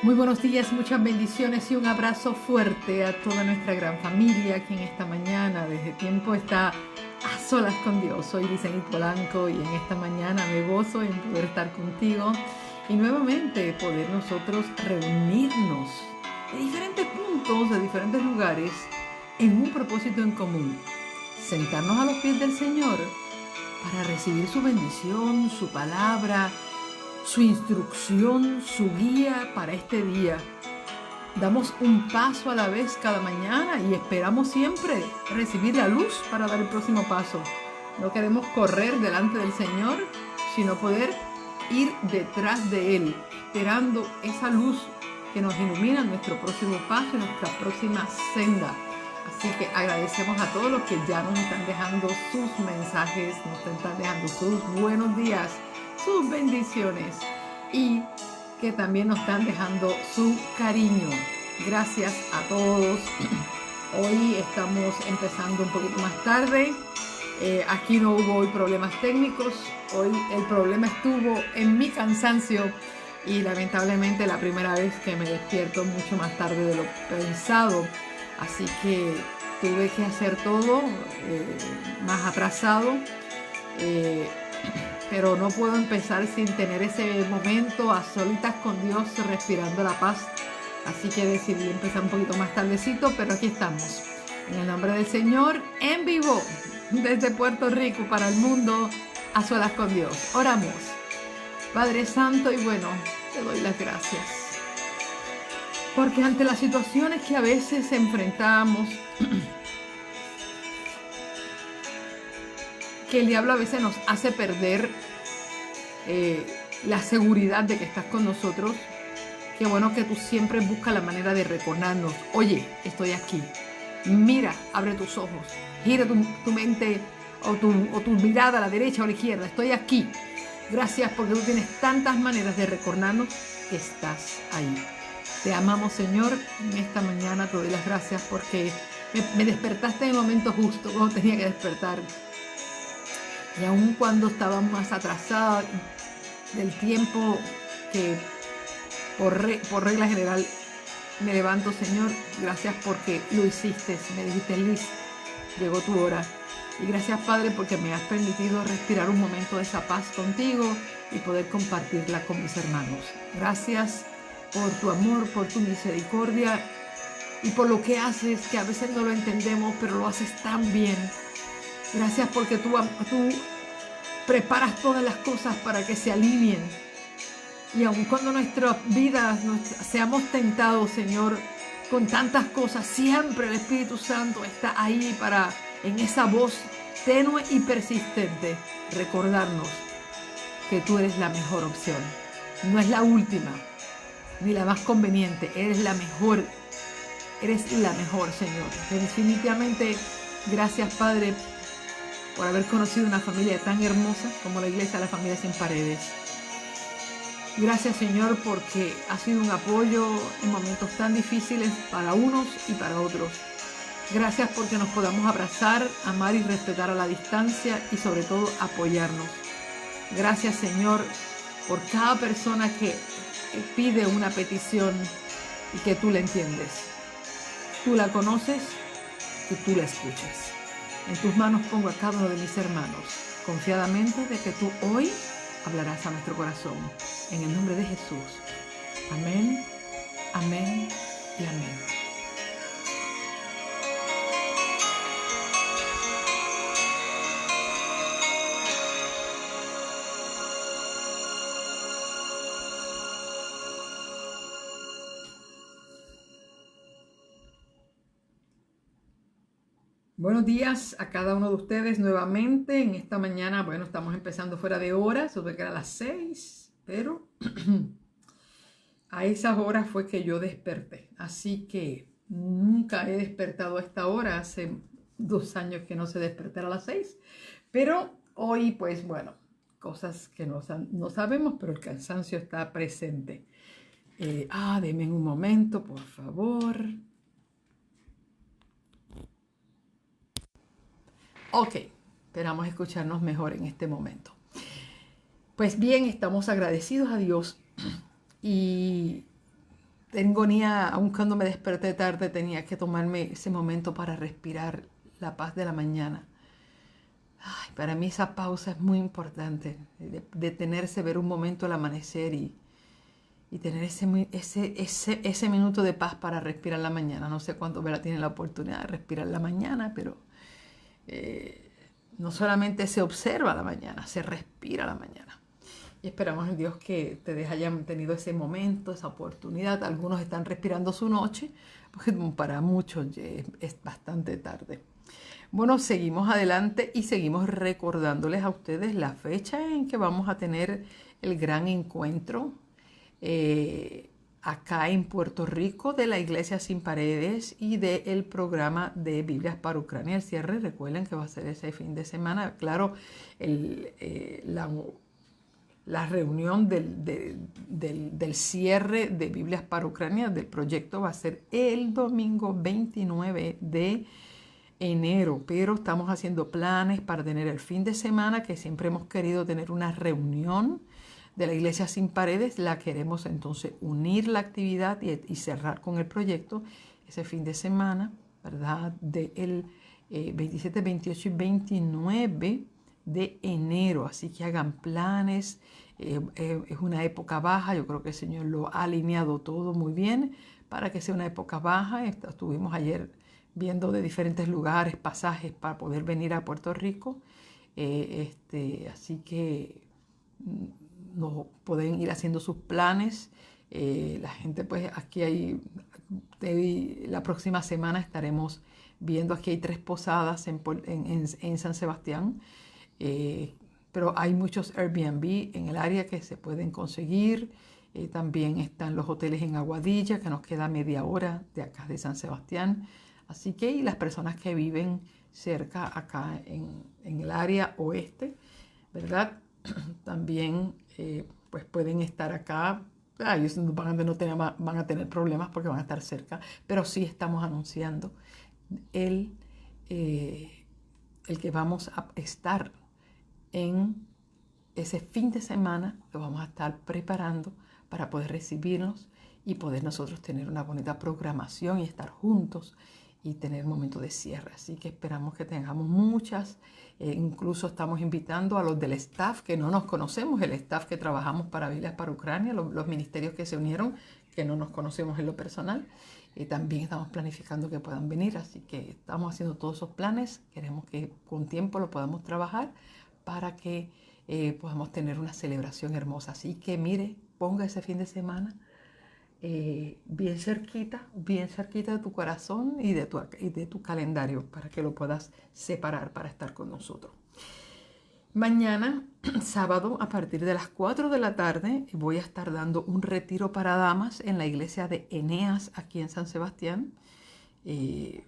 Muy buenos días, muchas bendiciones y un abrazo fuerte a toda nuestra gran familia que en esta mañana desde tiempo está a solas con Dios. Soy Lizenit Polanco y en esta mañana me gozo en poder estar contigo y nuevamente poder nosotros reunirnos de diferentes puntos, de diferentes lugares, en un propósito en común. Sentarnos a los pies del Señor para recibir su bendición, su palabra, su instrucción, su guía para este día. Damos un paso a la vez cada mañana y esperamos siempre recibir la luz para dar el próximo paso. No queremos correr delante del Señor, sino poder ir detrás de Él, esperando esa luz que nos ilumina nuestro próximo paso y nuestra próxima senda. Así que agradecemos a todos los que ya nos están dejando sus mensajes, nos están dejando sus buenos días, sus bendiciones y que también nos están dejando su cariño. Gracias a todos. Hoy estamos empezando un poquito más tarde. Aquí no hubo hoy problemas técnicos. Hoy el problema estuvo en mi cansancio y lamentablemente la primera vez que me despierto mucho más tarde de lo pensado. Así que tuve que hacer todo más atrasado. Pero no puedo empezar sin tener ese momento a solitas con Dios, respirando la paz. Así que decidí empezar un poquito más tardecito, pero aquí estamos. En el nombre del Señor, en vivo, desde Puerto Rico para el mundo, a solas con Dios. Oramos. Padre Santo y bueno, te doy las gracias. Porque ante las situaciones que a veces enfrentamos, que el diablo a veces nos hace perder la seguridad de que estás con nosotros. Qué bueno que tú siempre buscas la manera de recordarnos, oye, estoy aquí, mira, abre tus ojos, gira tu mente o tu mirada a la derecha o a la izquierda, estoy aquí. Gracias porque tú tienes tantas maneras de recordarnos que estás ahí. Te amamos, Señor, en esta mañana te doy las gracias porque me despertaste en el momento justo, cuando tenía que despertar. Y aun cuando estaba más atrasada del tiempo que por regla general me levanto, Señor, gracias porque lo hiciste, me dijiste, Liz, llegó tu hora. Y gracias, Padre, porque me has permitido respirar un momento de esa paz contigo y poder compartirla con mis hermanos. Gracias por tu amor, por tu misericordia y por lo que haces, que a veces no lo entendemos, pero lo haces tan bien. Gracias porque tú preparas todas las cosas para que se alineen. Y aun cuando nuestras vidas seamos tentados, Señor, con tantas cosas, siempre el Espíritu Santo está ahí para, en esa voz tenue y persistente, recordarnos que tú eres la mejor opción. No es la última, ni la más conveniente, eres la mejor. Eres la mejor, Señor. Definitivamente, gracias, Padre, por haber conocido una familia tan hermosa como la Iglesia de la Familia Sin Paredes. Gracias, Señor, porque ha sido un apoyo en momentos tan difíciles para unos y para otros. Gracias porque nos podamos abrazar, amar y respetar a la distancia y sobre todo apoyarnos. Gracias, Señor, por cada persona que pide una petición y que tú la entiendes. Tú la conoces y tú la escuchas. En tus manos pongo a cada uno de mis hermanos, confiadamente de que tú hoy hablarás a nuestro corazón. En el nombre de Jesús. Amén, amén y amén. Buenos días a cada uno de ustedes nuevamente en esta mañana. Bueno, estamos empezando fuera de hora, sobre que era las 6, pero a esas horas fue que yo desperté. Así que nunca he despertado a esta hora, hace 2 años que no se despertar a las 6. Pero hoy, pues bueno, cosas que no sabemos, pero el cansancio está presente. Denme un momento, por favor. Ok, esperamos escucharnos mejor en este momento. Pues bien, estamos agradecidos a Dios y tenía, aun cuando me desperté tarde, tenía que tomarme ese momento para respirar la paz de la mañana. Ay, para mí esa pausa es muy importante, detenerse, ver un momento al amanecer y tener ese minuto de paz para respirar la mañana. No sé cuánto Vera tiene la oportunidad de respirar la mañana, pero no solamente se observa la mañana, se respira la mañana. Y esperamos en Dios que ustedes hayan tenido ese momento, esa oportunidad. Algunos están respirando su noche, porque para muchos es bastante tarde. Bueno, seguimos adelante y seguimos recordándoles a ustedes la fecha en que vamos a tener el gran encuentro acá en Puerto Rico de la Iglesia Sin Paredes y del programa de Biblias para Ucrania. El cierre, recuerden que va a ser ese fin de semana. Claro, la reunión del cierre de Biblias para Ucrania del proyecto va a ser el domingo 29 de enero, pero estamos haciendo planes para tener el fin de semana, que siempre hemos querido tener una reunión de la Iglesia Sin Paredes. La queremos entonces unir la actividad y cerrar con el proyecto ese fin de semana, ¿verdad? Del 27, 28 y 29 de enero. Así que hagan planes. Es una época baja. Yo creo que el Señor lo ha alineado todo muy bien para que sea una época baja. Estuvimos ayer viendo de diferentes lugares pasajes para poder venir a Puerto Rico. Así que no pueden ir haciendo sus planes. La gente, pues aquí la próxima semana estaremos viendo, aquí hay 3 posadas en San Sebastián, pero hay muchos Airbnb en el área que se pueden conseguir. También están los hoteles en Aguadilla, que nos queda media hora de acá de San Sebastián. Así que y las personas que viven cerca acá en el área oeste, ¿verdad? También pues pueden estar acá. Ellos van a tener problemas porque van a estar cerca, pero sí estamos anunciando el que vamos a estar en ese fin de semana. Lo vamos a estar preparando para poder recibirnos y poder nosotros tener una bonita programación y estar juntos y tener momento de cierre. Así que esperamos que tengamos muchas. Incluso estamos invitando a los del staff que no nos conocemos, el staff que trabajamos para Biblias para Ucrania, los ministerios que se unieron, que no nos conocemos en lo personal. También estamos planificando que puedan venir, así que estamos haciendo todos esos planes. Queremos que con tiempo lo podamos trabajar para que podamos tener una celebración hermosa. Así que mire, ponga ese fin de semana bien cerquita de tu corazón y de tu calendario para que lo puedas separar para estar con nosotros. Mañana, sábado, a partir de las 4 de la tarde, voy a estar dando un retiro para damas en la iglesia de Eneas, aquí en San Sebastián.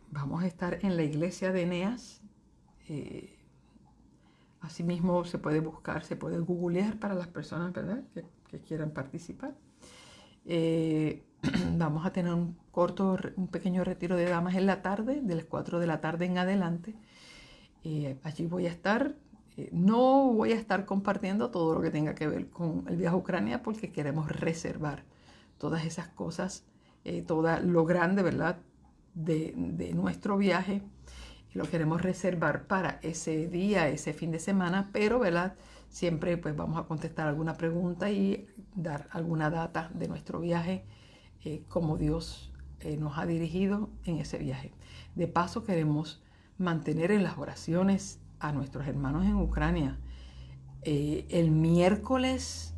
Vamos a estar en la iglesia de Eneas. Asimismo, se puede buscar, se puede googlear para las personas, ¿verdad?, que quieran participar. Vamos a tener un pequeño retiro de damas en la tarde, de las 4 de la tarde en adelante. Allí voy a estar. No voy a estar compartiendo todo lo que tenga que ver con el viaje a Ucrania porque queremos reservar todas esas cosas, todo lo grande, ¿verdad?, de nuestro viaje. Lo queremos reservar para ese día, ese fin de semana, pero, ¿verdad?, siempre pues vamos a contestar alguna pregunta y dar alguna data de nuestro viaje, como Dios nos ha dirigido en ese viaje. De paso, queremos mantener en las oraciones a nuestros hermanos en Ucrania. El miércoles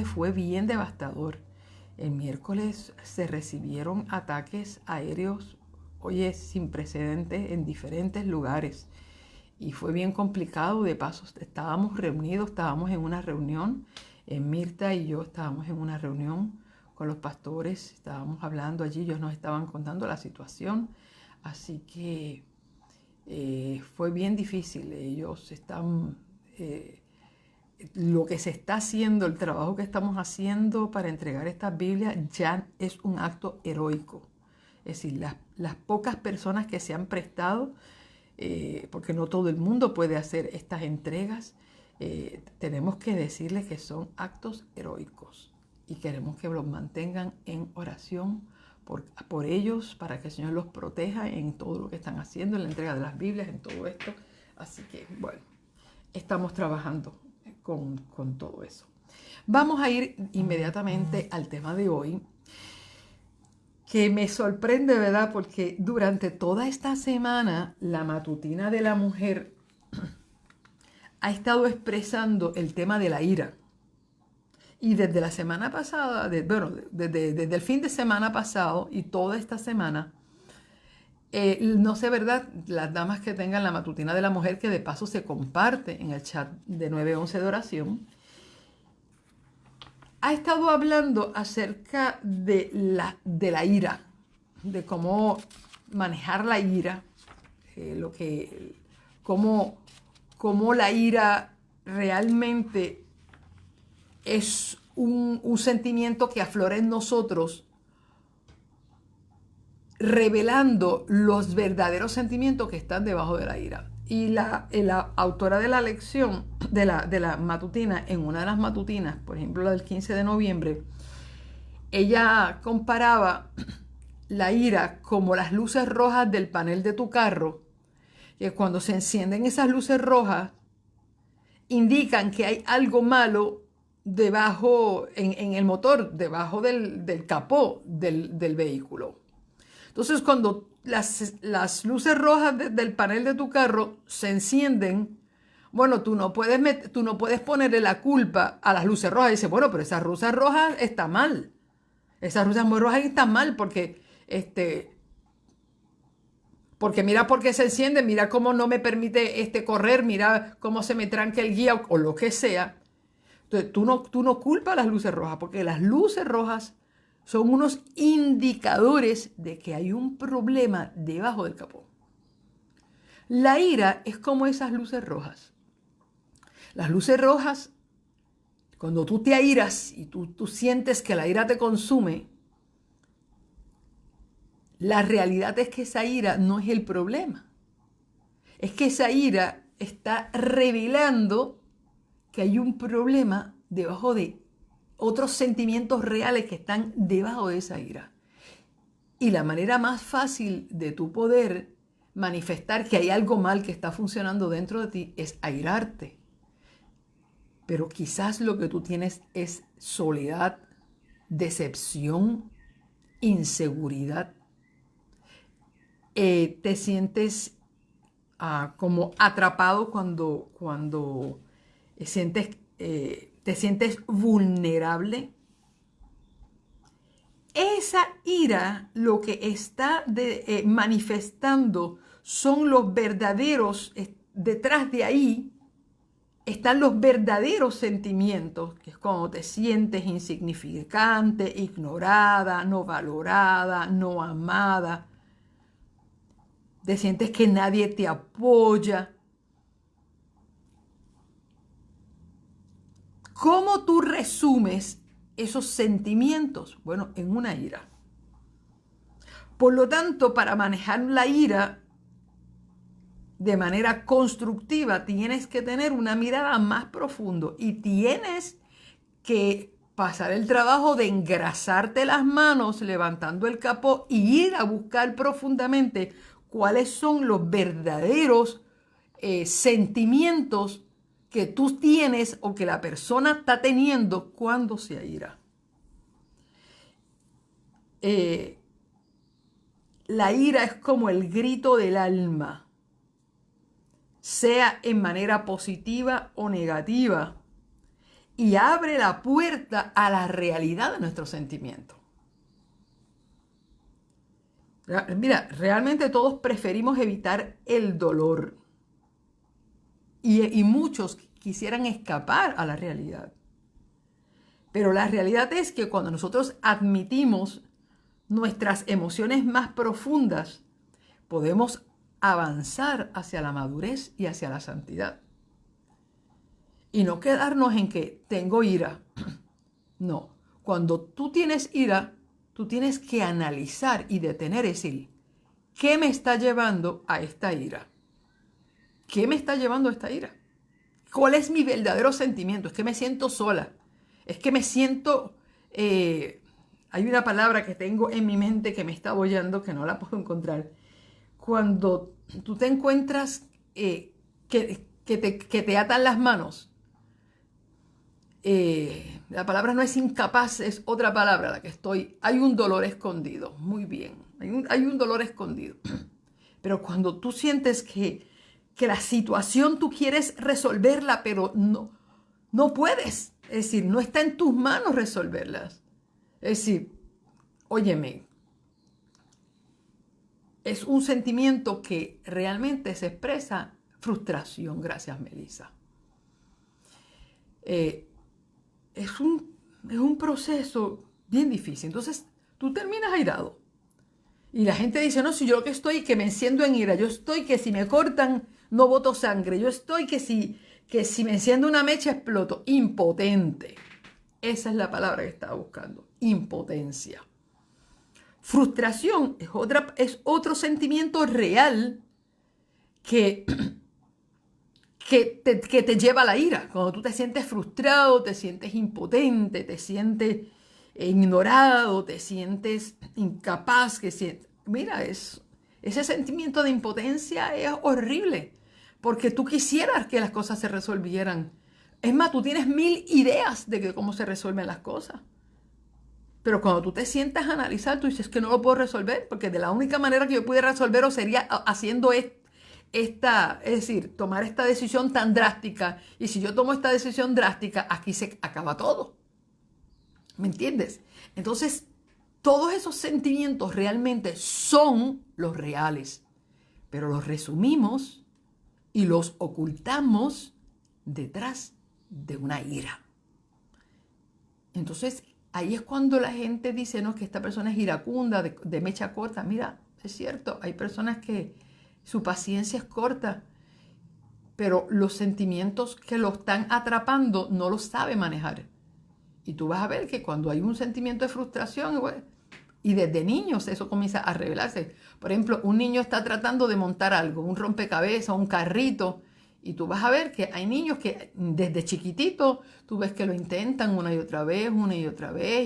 fue bien devastador. El miércoles se recibieron ataques aéreos, oye, sin precedentes en diferentes lugares. Y fue bien complicado. De paso, estábamos reunidos, estábamos en una reunión. Mirta y yo estábamos en una reunión con los pastores. Estábamos hablando allí, ellos nos estaban contando la situación. Así que fue bien difícil. Ellos están... lo que se está haciendo, el trabajo que estamos haciendo para entregar estas Biblias ya es un acto heroico. Es decir, las pocas personas que se han prestado, porque no todo el mundo puede hacer estas entregas, tenemos que decirles que son actos heroicos. y queremos que los mantengan en oración por ellos, para que el Señor los proteja en todo lo que están haciendo, en la entrega de las Biblias, en todo esto. Así que, bueno, estamos trabajando con todo eso. Vamos a ir inmediatamente al tema de hoy, que me sorprende, ¿verdad? Porque durante toda esta semana, la Matutina de la Mujer ha estado expresando el tema de la ira. Y desde la semana pasada, desde el fin de semana pasado y toda esta semana, no sé, ¿verdad? Las damas que tengan la Matutina de la Mujer, que de paso se comparte en el chat de 911 de oración, ha estado hablando acerca de la ira, de cómo manejar la ira, cómo la ira realmente es un sentimiento que aflora en nosotros, revelando los verdaderos sentimientos que están debajo de la ira. Y la autora de la lección, de la matutina, en una de las matutinas, por ejemplo la del 15 de noviembre, ella comparaba la ira como las luces rojas del panel de tu carro, que cuando se encienden esas luces rojas, indican que hay algo malo debajo, en el motor, debajo del capó del vehículo. Entonces, cuando las luces rojas del panel de tu carro se encienden, bueno, tú no puedes ponerle la culpa a las luces rojas. Y dices, bueno, pero esas luces rojas están mal. Esas luces rojas están mal porque mira por qué se enciende, mira cómo no me permite correr, mira cómo se me tranca el guía o lo que sea. Entonces, tú no culpas a las luces rojas, porque las luces rojas son unos indicadores de que hay un problema debajo del capó. La ira es como esas luces rojas. Las luces rojas, cuando tú te airas y tú sientes que la ira te consume, la realidad es que esa ira no es el problema. Es que esa ira está revelando que hay un problema debajo de otros sentimientos reales que están debajo de esa ira. Y la manera más fácil de tú poder manifestar que hay algo mal que está funcionando dentro de ti es airarte. Pero quizás lo que tú tienes es soledad, decepción, inseguridad. Te sientes como atrapado cuando te sientes vulnerable. Esa ira lo que está manifestando son los verdaderos, detrás de ahí están los verdaderos sentimientos, que es cuando te sientes insignificante, ignorada, no valorada, no amada. Te sientes que nadie te apoya. ¿Cómo tú resumes esos sentimientos? Bueno, en una ira. Por lo tanto, para manejar la ira de manera constructiva, tienes que tener una mirada más profunda y tienes que pasar el trabajo de engrasarte las manos levantando el capó y ir a buscar profundamente cuáles son los verdaderos sentimientos que tú tienes o que la persona está teniendo cuando se aira. La ira es como el grito del alma, sea en manera positiva o negativa, y abre la puerta a la realidad de nuestros sentimientos. Mira, realmente todos preferimos evitar el dolor y muchos quisieran escapar a la realidad. Pero la realidad es que cuando nosotros admitimos nuestras emociones más profundas, podemos avanzar hacia la madurez y hacia la santidad. Y no quedarnos en que tengo ira. No, cuando tú tienes ira, tú tienes que analizar y detener y decir, ¿qué me está llevando a esta ira? ¿Qué me está llevando a esta ira? ¿Cuál es mi verdadero sentimiento? Es que me siento sola. Es que me siento hay una palabra que tengo en mi mente que me está bollando, que no la puedo encontrar. Cuando tú te encuentras que te atan las manos, la palabra no es incapaz, es otra palabra la que estoy. Hay un dolor escondido, muy bien, hay un dolor escondido. Pero cuando tú sientes que la situación tú quieres resolverla, pero no puedes, es decir, no está en tus manos resolverlas. Es decir, óyeme, es un sentimiento que realmente se expresa frustración. Gracias, Melissa. Es un proceso bien difícil. Entonces, tú terminas airado. Y la gente dice, no, si yo lo que estoy, que me enciendo en ira. Yo estoy que si me cortan, no boto sangre. Yo estoy que si me enciendo una mecha, exploto. Impotente. Esa es la palabra que estaba buscando. Impotencia. Frustración es otro sentimiento real que, que te lleva a la ira. Cuando tú te sientes frustrado, te sientes impotente, te sientes ignorado, te sientes incapaz. Mira, ese sentimiento de impotencia es horrible, porque tú quisieras que las cosas se resolvieran. Es más, tú tienes 1000 ideas de cómo se resuelven las cosas. Pero cuando tú te sientas a analizar, tú dices que no lo puedo resolver, porque de la única manera que yo pudiera resolverlo sería haciendo es decir, tomar esta decisión tan drástica. Y si yo tomo esta decisión drástica, aquí se acaba todo. ¿Me entiendes? Entonces, todos esos sentimientos realmente son los reales, pero los resumimos y los ocultamos detrás de una ira. Entonces, ahí es cuando la gente dice, no, que esta persona es iracunda, de mecha corta. Mira, es cierto, hay personas que su paciencia es corta, pero los sentimientos que lo están atrapando no los sabe manejar. Y tú vas a ver que cuando hay un sentimiento de frustración, y desde niños eso comienza a revelarse. Por ejemplo, un niño está tratando de montar algo, un rompecabezas, un carrito, y tú vas a ver que hay niños que desde chiquitito tú ves que lo intentan una y otra vez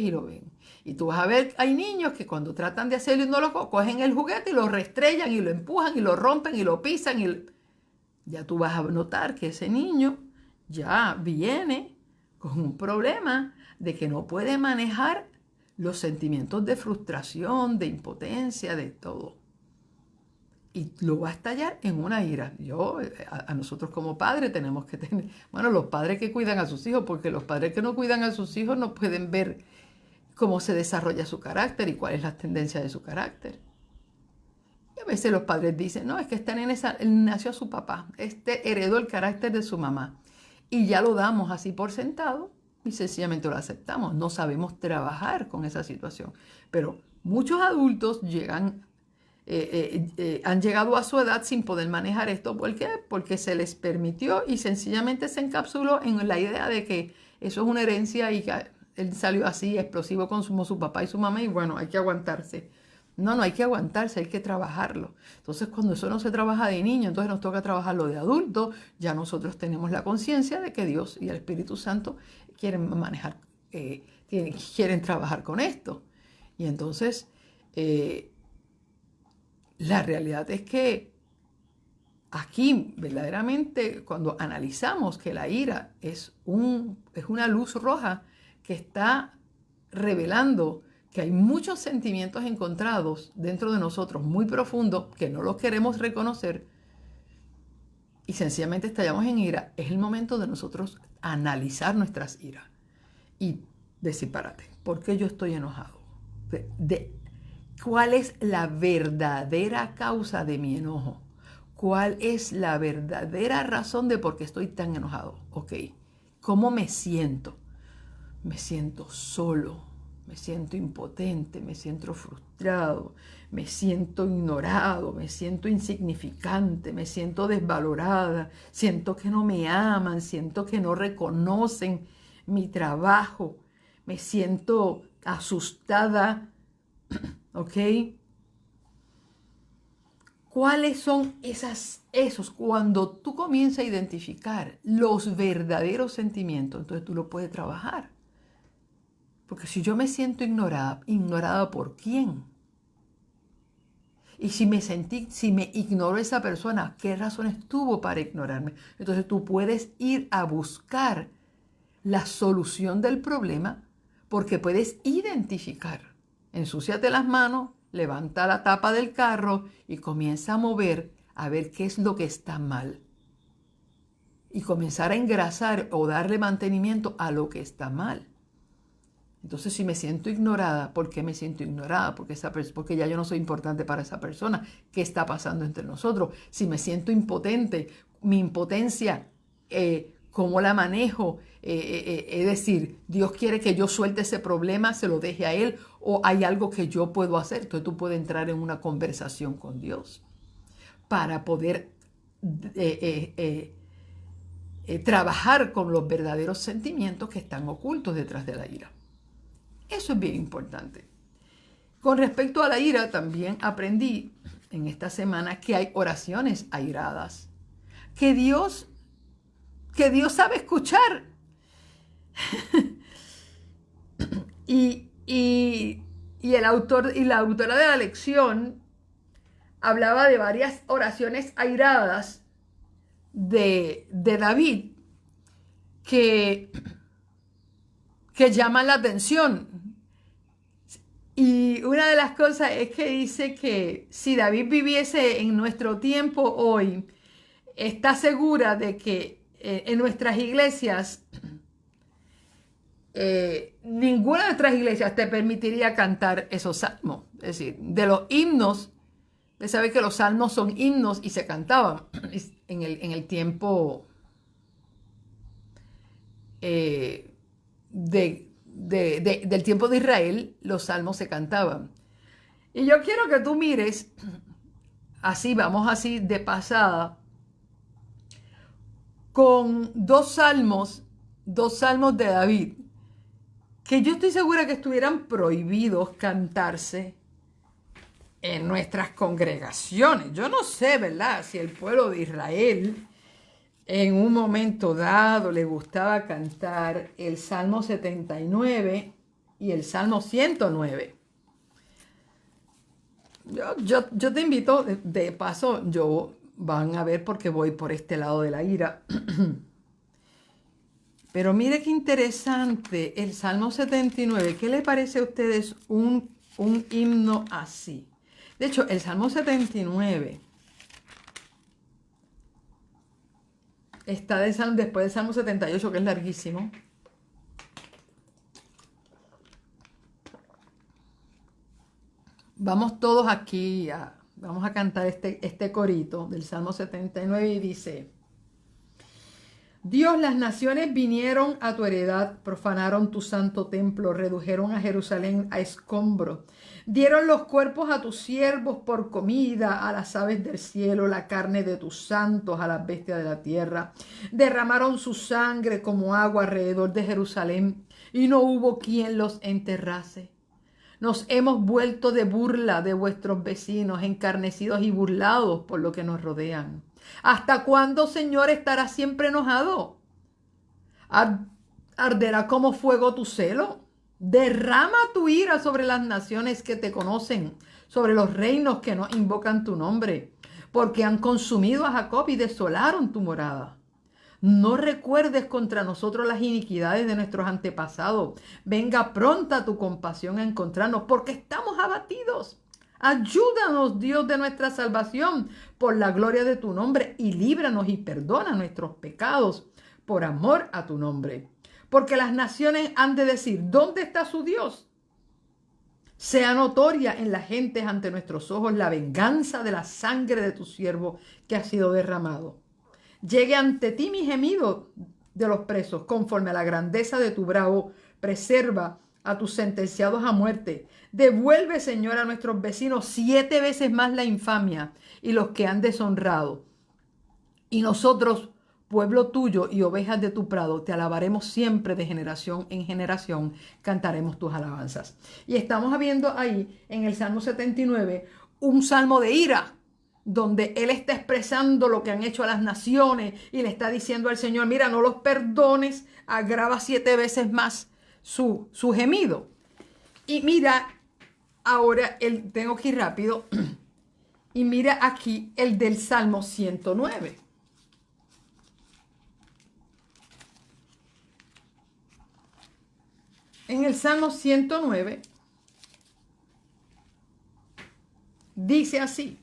y lo ven. Y tú vas a ver, hay niños que cuando tratan de hacerlo y no lo cogen el juguete y lo restrellan y lo empujan y lo rompen y lo pisan. Ya tú vas a notar que ese niño ya viene con un problema de que no puede manejar los sentimientos de frustración, de impotencia, de todo. Y lo va a estallar en una ira. A nosotros como padres tenemos que tener, bueno, los padres que cuidan a sus hijos, porque los padres que no cuidan a sus hijos no pueden ver cómo se desarrolla su carácter y cuál es la tendencia de su carácter. Y a veces los padres dicen, no, es que este nene nació a su papá, heredó el carácter de su mamá. Y ya lo damos así por sentado y sencillamente lo aceptamos. No sabemos trabajar con esa situación. Pero muchos adultos han llegado a su edad sin poder manejar esto. ¿Por qué? Porque se les permitió y sencillamente se encapsuló en la idea de que eso es una herencia y que él salió así, explosivo como su papá y su mamá, y bueno, hay que aguantarse. No hay que aguantarse, hay que trabajarlo. Entonces, cuando eso no se trabaja de niño, entonces nos toca trabajarlo de adulto. Ya nosotros tenemos la conciencia de que Dios y el Espíritu Santo quieren manejar, quieren trabajar con esto. Y entonces, la realidad es que aquí, verdaderamente, cuando analizamos que la ira es una luz roja que está revelando que hay muchos sentimientos encontrados dentro de nosotros, muy profundos, que no los queremos reconocer y sencillamente estallamos en ira, es el momento de nosotros analizar nuestras iras y decir, párate, ¿por qué yo estoy enojado? ¿Cuál es la verdadera causa de mi enojo? ¿Cuál es la verdadera razón de por qué estoy tan enojado? Ok, ¿cómo me siento? Me siento solo. Me siento impotente, me siento frustrado, me siento ignorado, me siento insignificante, me siento desvalorada, siento que no me aman, siento que no reconocen mi trabajo, me siento asustada, ¿ok? ¿Cuáles son esos? Cuando tú comienzas a identificar los verdaderos sentimientos, entonces tú lo puedes trabajar. Porque si yo me siento ignorada, ¿ignorada por quién? Y si me ignoró esa persona, ¿qué razones tuvo para ignorarme? Entonces tú puedes ir a buscar la solución del problema porque puedes identificar. Ensúciate las manos, levanta la tapa del carro y comienza a mover a ver qué es lo que está mal. Y comenzar a engrasar o darle mantenimiento a lo que está mal. Entonces, si me siento ignorada, ¿por qué me siento ignorada? Porque ya yo no soy importante para esa persona. ¿Qué está pasando entre nosotros? Si me siento impotente, mi impotencia, ¿cómo la manejo? Es decir, Dios quiere que yo suelte ese problema, se lo deje a Él, o hay algo que yo puedo hacer. Entonces tú puedes entrar en una conversación con Dios para poder trabajar con los verdaderos sentimientos que están ocultos detrás de la ira. Eso es bien importante. Con respecto a la ira, también aprendí en esta semana que hay oraciones airadas, que Dios sabe escuchar. y el autor y la autora de la lección hablaba de varias oraciones airadas de David que llaman la atención. Y una de las cosas es que dice que si David viviese en nuestro tiempo hoy, está segura de que en nuestras iglesias, ninguna de nuestras iglesias te permitiría cantar esos salmos. Es decir, de los himnos, usted sabe que los salmos son himnos y se cantaban en el tiempo del tiempo de Israel, los salmos se cantaban. Y yo quiero que tú mires, vamos así de pasada, con dos salmos de David, que yo estoy segura que estuvieran prohibidos cantarse en nuestras congregaciones. Yo no sé, ¿verdad?, si el pueblo de Israel en un momento dado le gustaba cantar el Salmo 79 y el Salmo 109. Yo te invito, de paso, van a ver porque voy por este lado de la ira. Pero mire qué interesante el Salmo 79. ¿Qué le parece a ustedes un himno así? De hecho, el Salmo 79 está después del Salmo 78, que es larguísimo. Vamos todos aquí, vamos a cantar este corito del Salmo 79 y dice: Dios, las naciones vinieron a tu heredad, profanaron tu santo templo, redujeron a Jerusalén a escombro. Dieron los cuerpos a tus siervos por comida, a las aves del cielo, la carne de tus santos, a las bestias de la tierra. Derramaron su sangre como agua alrededor de Jerusalén, y no hubo quien los enterrase. Nos hemos vuelto de burla de vuestros vecinos, encarnecidos y burlados por lo que nos rodean. ¿Hasta cuándo, Señor, estarás siempre enojado? ¿Arderá como fuego tu celo? Derrama tu ira sobre las naciones que te conocen, sobre los reinos que no invocan tu nombre, porque han consumido a Jacob y desolaron tu morada. No recuerdes contra nosotros las iniquidades de nuestros antepasados. Venga pronta tu compasión a encontrarnos, porque estamos abatidos. Ayúdanos, Dios de nuestra salvación, por la gloria de tu nombre, y líbranos y perdona nuestros pecados por amor a tu nombre. Porque las naciones han de decir: ¿dónde está su Dios? Sea notoria en las gentes ante nuestros ojos la venganza de la sangre de tu siervo que ha sido derramado. Llegue ante ti mi gemido de los presos, conforme a la grandeza de tu bravo. Preserva a tus sentenciados a muerte. Devuelve, Señor, a nuestros vecinos 7 veces más la infamia y los que han deshonrado. Y nosotros, pueblo tuyo y ovejas de tu prado, te alabaremos siempre, de generación en generación, cantaremos tus alabanzas. Y estamos viendo ahí en el Salmo 79 un salmo de ira, donde él está expresando lo que han hecho a las naciones y le está diciendo al Señor: mira, no los perdones, agrava 7 veces más su gemido. Y mira, ahora tengo que ir rápido. Y mira aquí el del Salmo 109. En el Salmo 109 dice así: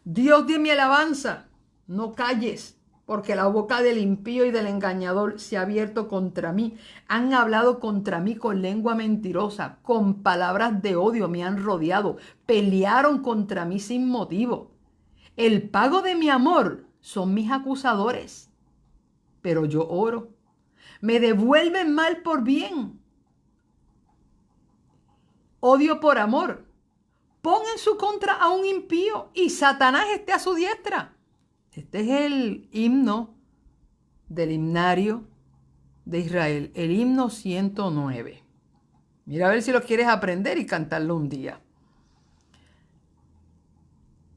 Dios de mi alabanza, no calles, porque la boca del impío y del engañador se ha abierto contra mí. Han hablado contra mí con lengua mentirosa, con palabras de odio me han rodeado, pelearon contra mí sin motivo. El pago de mi amor son mis acusadores, pero yo oro. Me devuelven mal por bien, odio por amor. Pon en su contra a un impío y Satanás esté a su diestra. Este es el himno del himnario de Israel, el himno 109. Mira a ver si lo quieres aprender y cantarlo un día.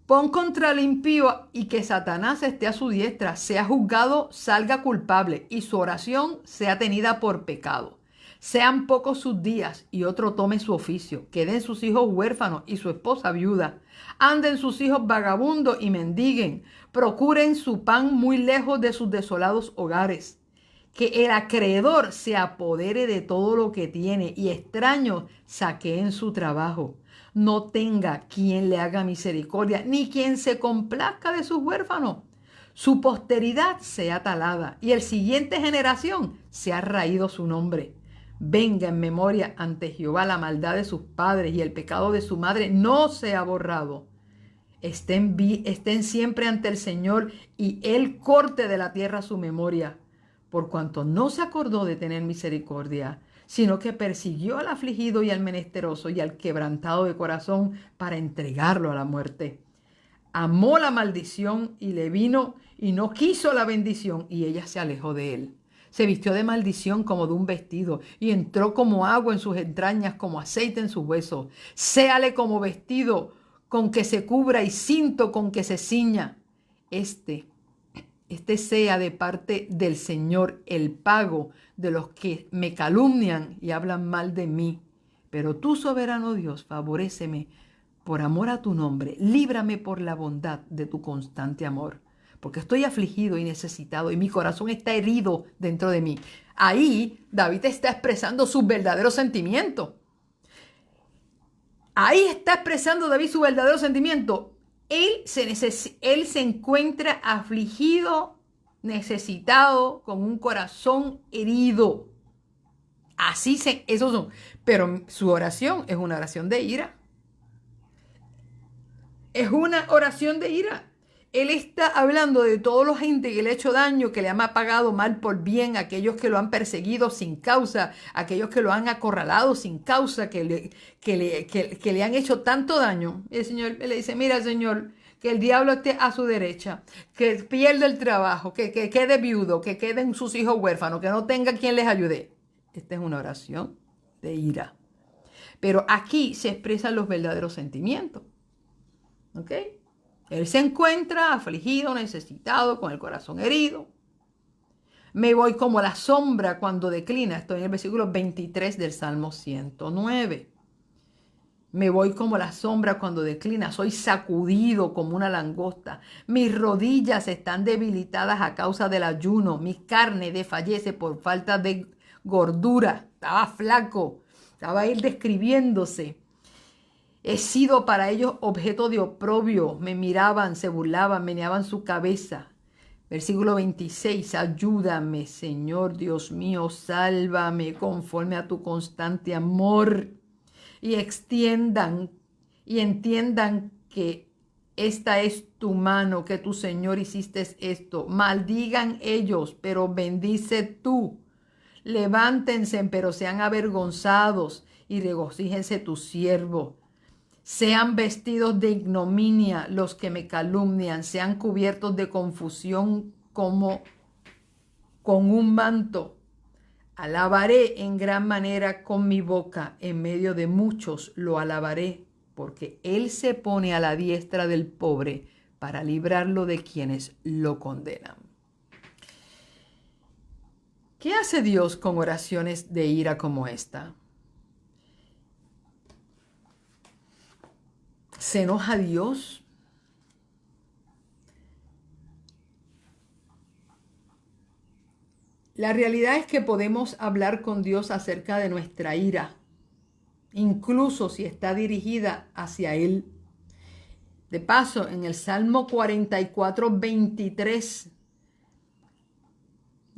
Pon contra el impío y que Satanás esté a su diestra, sea juzgado, salga culpable y su oración sea tenida por pecado. Sean pocos sus días y otro tome su oficio. Queden sus hijos huérfanos y su esposa viuda. Anden sus hijos vagabundos y mendiguen. Procuren su pan muy lejos de sus desolados hogares. Que el acreedor se apodere de todo lo que tiene y extraños saqueen su trabajo. No tenga quien le haga misericordia, ni quien se complazca de sus huérfanos. Su posteridad sea talada y el siguiente generación sea raído su nombre. Venga en memoria ante Jehová la maldad de sus padres y el pecado de su madre no sea borrado. Estén siempre ante el Señor y Él corte de la tierra su memoria, por cuanto no se acordó de tener misericordia, sino que persiguió al afligido y al menesteroso y al quebrantado de corazón para entregarlo a la muerte. Amó la maldición y le vino y no quiso la bendición y ella se alejó de él. Se vistió de maldición como de un vestido y entró como agua en sus entrañas, como aceite en sus huesos. Séale como vestido con que se cubra y cinto con que se ciña. Este sea de parte del Señor el pago de los que me calumnian y hablan mal de mí. Pero tú, soberano Dios, favoréceme por amor a tu nombre. Líbrame por la bondad de tu constante amor. Porque estoy afligido y necesitado y mi corazón está herido dentro de mí. Ahí David está expresando sus verdaderos sentimientos. Ahí está expresando David su verdadero sentimiento. Él se encuentra afligido, necesitado, con un corazón herido. Esos son. Pero su oración es una oración de ira. Es una oración de ira. Él está hablando de toda la gente que le ha hecho daño, que le han pagado mal por bien, aquellos que lo han perseguido sin causa, aquellos que lo han acorralado sin causa, que le han hecho tanto daño. Y el Señor le dice: mira, Señor, que el diablo esté a su derecha, que pierda el trabajo, que quede viudo, que queden sus hijos huérfanos, que no tenga quien les ayude. Esta es una oración de ira. Pero aquí se expresan los verdaderos sentimientos. ¿Ok? Él se encuentra afligido, necesitado, con el corazón herido. Me voy como la sombra cuando declina. Estoy en el versículo 23 del Salmo 109. Me voy como la sombra cuando declina. Soy sacudido como una langosta. Mis rodillas están debilitadas a causa del ayuno. Mi carne desfallece por falta de gordura. Estaba flaco. Estaba él describiéndose. He sido para ellos objeto de oprobio. Me miraban, se burlaban, meneaban su cabeza. Versículo 26. Ayúdame, Señor Dios mío, sálvame conforme a tu constante amor. Y entiendan que esta es tu mano, que tu Señor hiciste esto. Maldigan ellos, pero bendice tú. Levántense, pero sean avergonzados y regocíjense tu siervo. Sean vestidos de ignominia los que me calumnian, sean cubiertos de confusión como con un manto. Alabaré en gran manera con mi boca, en medio de muchos lo alabaré, porque Él se pone a la diestra del pobre para librarlo de quienes lo condenan. ¿Qué hace Dios con oraciones de ira como esta? ¿Se enoja Dios? La realidad es que podemos hablar con Dios acerca de nuestra ira, incluso si está dirigida hacia Él. De paso, en el Salmo 44:23,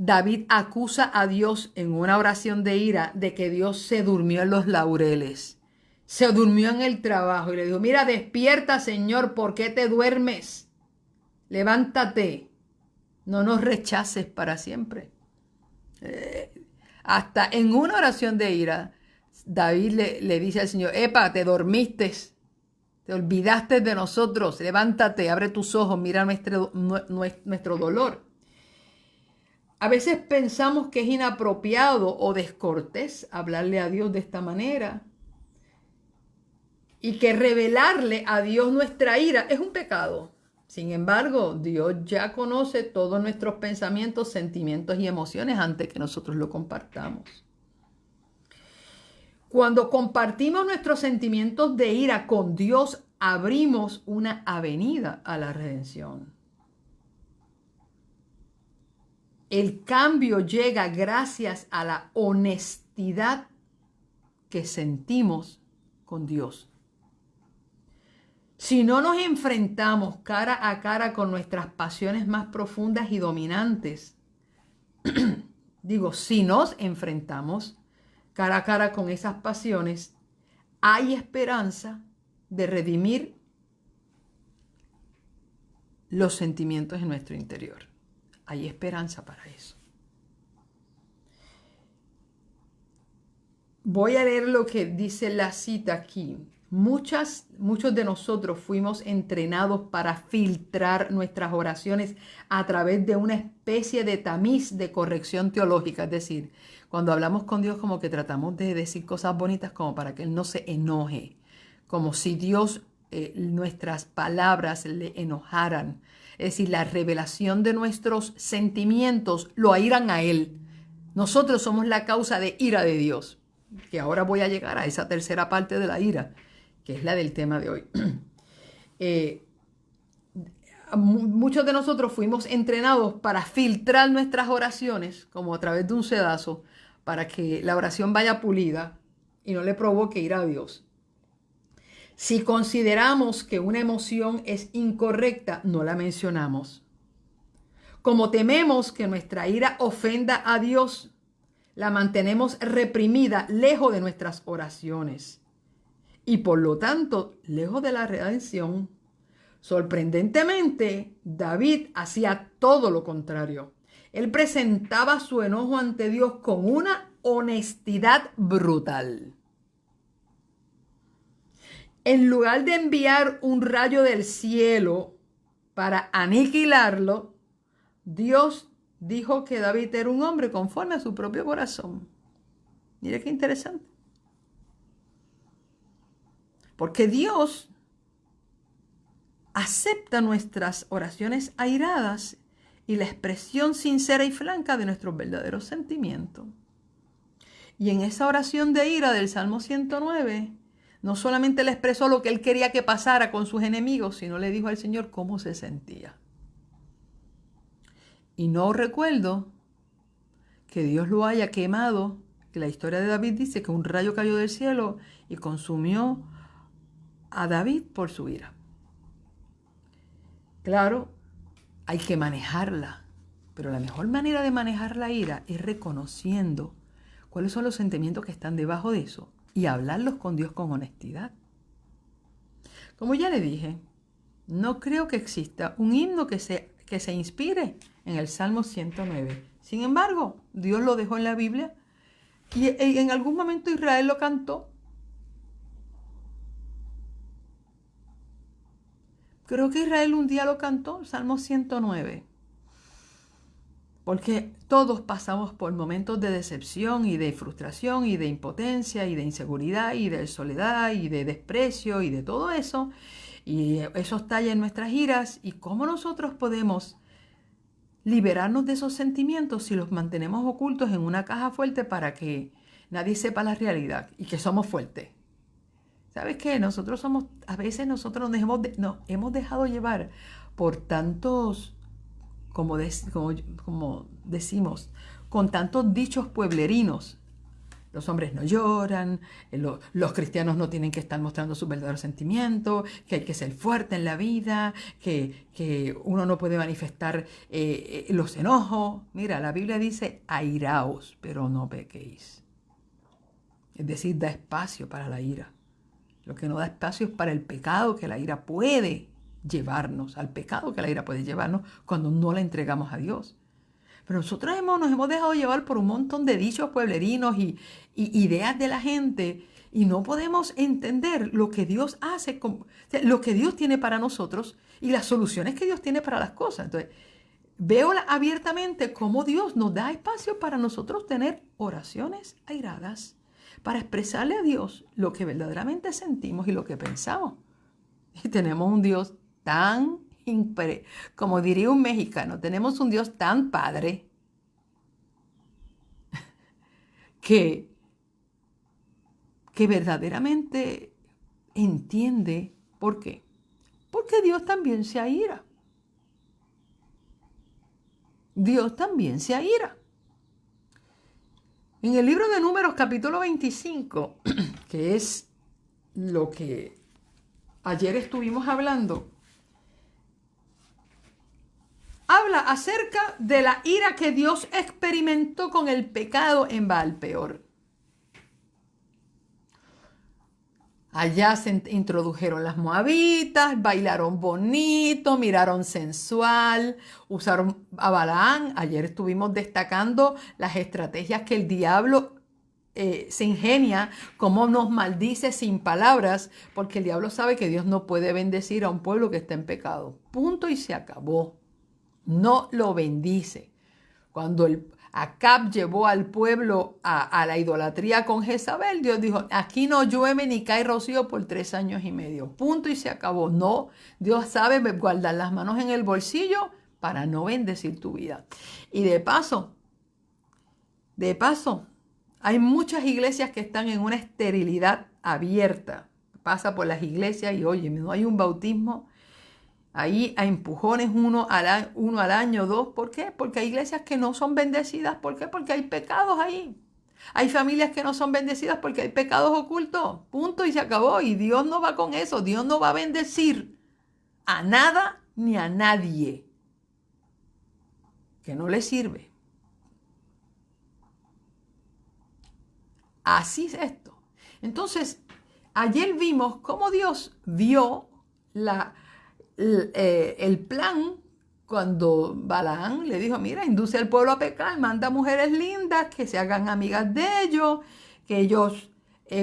David acusa a Dios en una oración de ira de que Dios se durmió en los laureles, se durmió en el trabajo y le dijo, mira, despierta, Señor, ¿por qué te duermes? Levántate, no nos rechaces para siempre. Hasta en una oración de ira, David le dice al Señor, epa, te dormiste, te olvidaste de nosotros, levántate, abre tus ojos, mira nuestro dolor. A veces pensamos que es inapropiado o descortés hablarle a Dios de esta manera y que revelarle a Dios nuestra ira es un pecado. Sin embargo, Dios ya conoce todos nuestros pensamientos, sentimientos y emociones antes que nosotros lo compartamos. Cuando compartimos nuestros sentimientos de ira con Dios, abrimos una avenida a la redención. El cambio llega gracias a la honestidad que sentimos con Dios. Si no nos enfrentamos cara a cara con nuestras pasiones más profundas y dominantes, si nos enfrentamos cara a cara con esas pasiones, hay esperanza de redimir los sentimientos en nuestro interior. Hay esperanza para eso. Voy a leer lo que dice la cita aquí. Muchos de nosotros fuimos entrenados para filtrar nuestras oraciones a través de una especie de tamiz de corrección teológica. Es decir, cuando hablamos con Dios como que tratamos de decir cosas bonitas como para que Él no se enoje. Como si Dios, nuestras palabras le enojaran. Es decir, la revelación de nuestros sentimientos lo airan a Él. Nosotros somos la causa de ira de Dios. Que ahora voy a llegar a esa tercera parte de la ira, que es la del tema de hoy. Muchos de nosotros fuimos entrenados para filtrar nuestras oraciones, como a través de un sedazo, para que la oración vaya pulida y no le provoque ira a Dios. Si consideramos que una emoción es incorrecta, no la mencionamos. Como tememos que nuestra ira ofenda a Dios, la mantenemos reprimida lejos de nuestras oraciones y por lo tanto lejos de la redención. Sorprendentemente, David hacía todo lo contrario. Él presentaba su enojo ante Dios con una honestidad brutal. En lugar de enviar un rayo del cielo para aniquilarlo, Dios dijo que David era un hombre conforme a su propio corazón. Mire qué interesante. Porque Dios acepta nuestras oraciones airadas y la expresión sincera y franca de nuestros verdaderos sentimientos. Y en esa oración de ira del Salmo 109, no solamente le expresó lo que él quería que pasara con sus enemigos, sino le dijo al Señor cómo se sentía. Y no recuerdo que Dios lo haya quemado, que la historia de David dice que un rayo cayó del cielo y consumió a David por su ira. Claro, hay que manejarla, pero la mejor manera de manejar la ira es reconociendo cuáles son los sentimientos que están debajo de eso y hablarlos con Dios con honestidad. Como ya le dije, no creo que exista un himno que se inspire en el Salmo 109. Sin embargo, Dios lo dejó en la Biblia y en algún momento Israel lo cantó. Creo que Israel un día lo cantó, el Salmo 109. Porque todos pasamos por momentos de decepción y de frustración y de impotencia y de inseguridad y de soledad y de desprecio y de todo eso. Y eso estalla en nuestras iras. ¿Y cómo nosotros podemos liberarnos de esos sentimientos si los mantenemos ocultos en una caja fuerte para que nadie sepa la realidad y que somos fuertes. ¿Sabes qué? A veces nosotros nos hemos dejado llevar por tantos, como decimos, con tantos dichos pueblerinos. Los hombres no lloran, los cristianos no tienen que estar mostrando sus verdaderos sentimientos, que hay que ser fuerte en la vida, que uno no puede manifestar los enojos. Mira, la Biblia dice, airaos, pero no pequéis. Es decir, da espacio para la ira. Lo que no da espacio es para el pecado que la ira puede llevarnos, al pecado que la ira puede llevarnos cuando no la entregamos a Dios. Pero nosotros nos hemos dejado llevar por un montón de dichos pueblerinos y ideas de la gente y no podemos entender lo que Dios hace, lo que Dios tiene para nosotros y las soluciones que Dios tiene para las cosas. Entonces, veo abiertamente cómo Dios nos da espacio para nosotros tener oraciones airadas, para expresarle a Dios lo que verdaderamente sentimos y lo que pensamos. Y tenemos un Dios tan, como diría un mexicano, tenemos un Dios tan padre que verdaderamente entiende por qué. Porque Dios también se aira. Dios también se aira. En el libro de Números, capítulo 25, que es lo que ayer estuvimos hablando, habla acerca de la ira que Dios experimentó con el pecado en Baal-peor. Allá se introdujeron las moabitas, bailaron bonito, miraron sensual, usaron a Balaam. Ayer estuvimos destacando las estrategias que el diablo se ingenia, cómo nos maldice sin palabras, porque el diablo sabe que Dios no puede bendecir a un pueblo que está en pecado. Punto y se acabó. No lo bendice. Cuando Acab llevó al pueblo a la idolatría con Jezabel, Dios dijo, aquí no llueve ni cae rocío por 3 años y medio. Punto y se acabó. No, Dios sabe guardar las manos en el bolsillo para no bendecir tu vida. Y de paso, hay muchas iglesias que están en una esterilidad abierta. Pasa por las iglesias y oye, no hay un bautismo ahí a empujones uno al año, 2. ¿Por qué? Porque hay iglesias que no son bendecidas. ¿Por qué? Porque hay pecados ahí. Hay familias que no son bendecidas porque hay pecados ocultos. Punto y se acabó. Y Dios no va con eso. Dios no va a bendecir a nada ni a nadie que no le sirve. Así es esto. Entonces, ayer vimos cómo Dios vio el plan cuando Balaam le dijo, mira, induce al pueblo a pecar, manda mujeres lindas que se hagan amigas de ellos,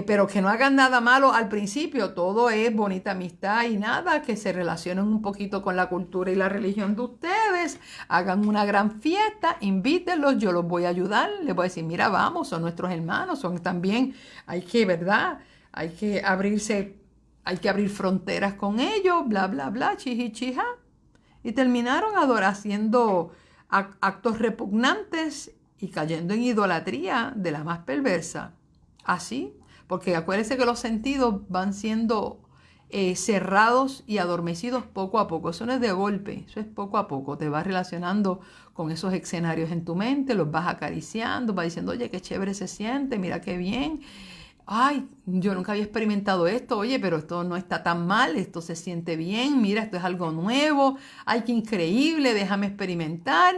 pero que no hagan nada malo al principio, todo es bonita amistad y nada, que se relacionen un poquito con la cultura y la religión de ustedes, hagan una gran fiesta, invítenlos, yo los voy a ayudar, les voy a decir, mira, vamos, son nuestros hermanos, son también, ¿verdad? Hay que abrir fronteras con ellos, bla, bla, bla, chija. Y terminaron haciendo actos repugnantes y cayendo en idolatría de la más perversa. Así, porque acuérdense que los sentidos van siendo cerrados y adormecidos poco a poco. Eso no es de golpe, eso es poco a poco. Te vas relacionando con esos escenarios en tu mente, los vas acariciando, vas diciendo, oye, qué chévere se siente, mira qué bien. Ay, yo nunca había experimentado esto, oye, pero esto no está tan mal, esto se siente bien, mira, esto es algo nuevo, ay, qué increíble, déjame experimentar.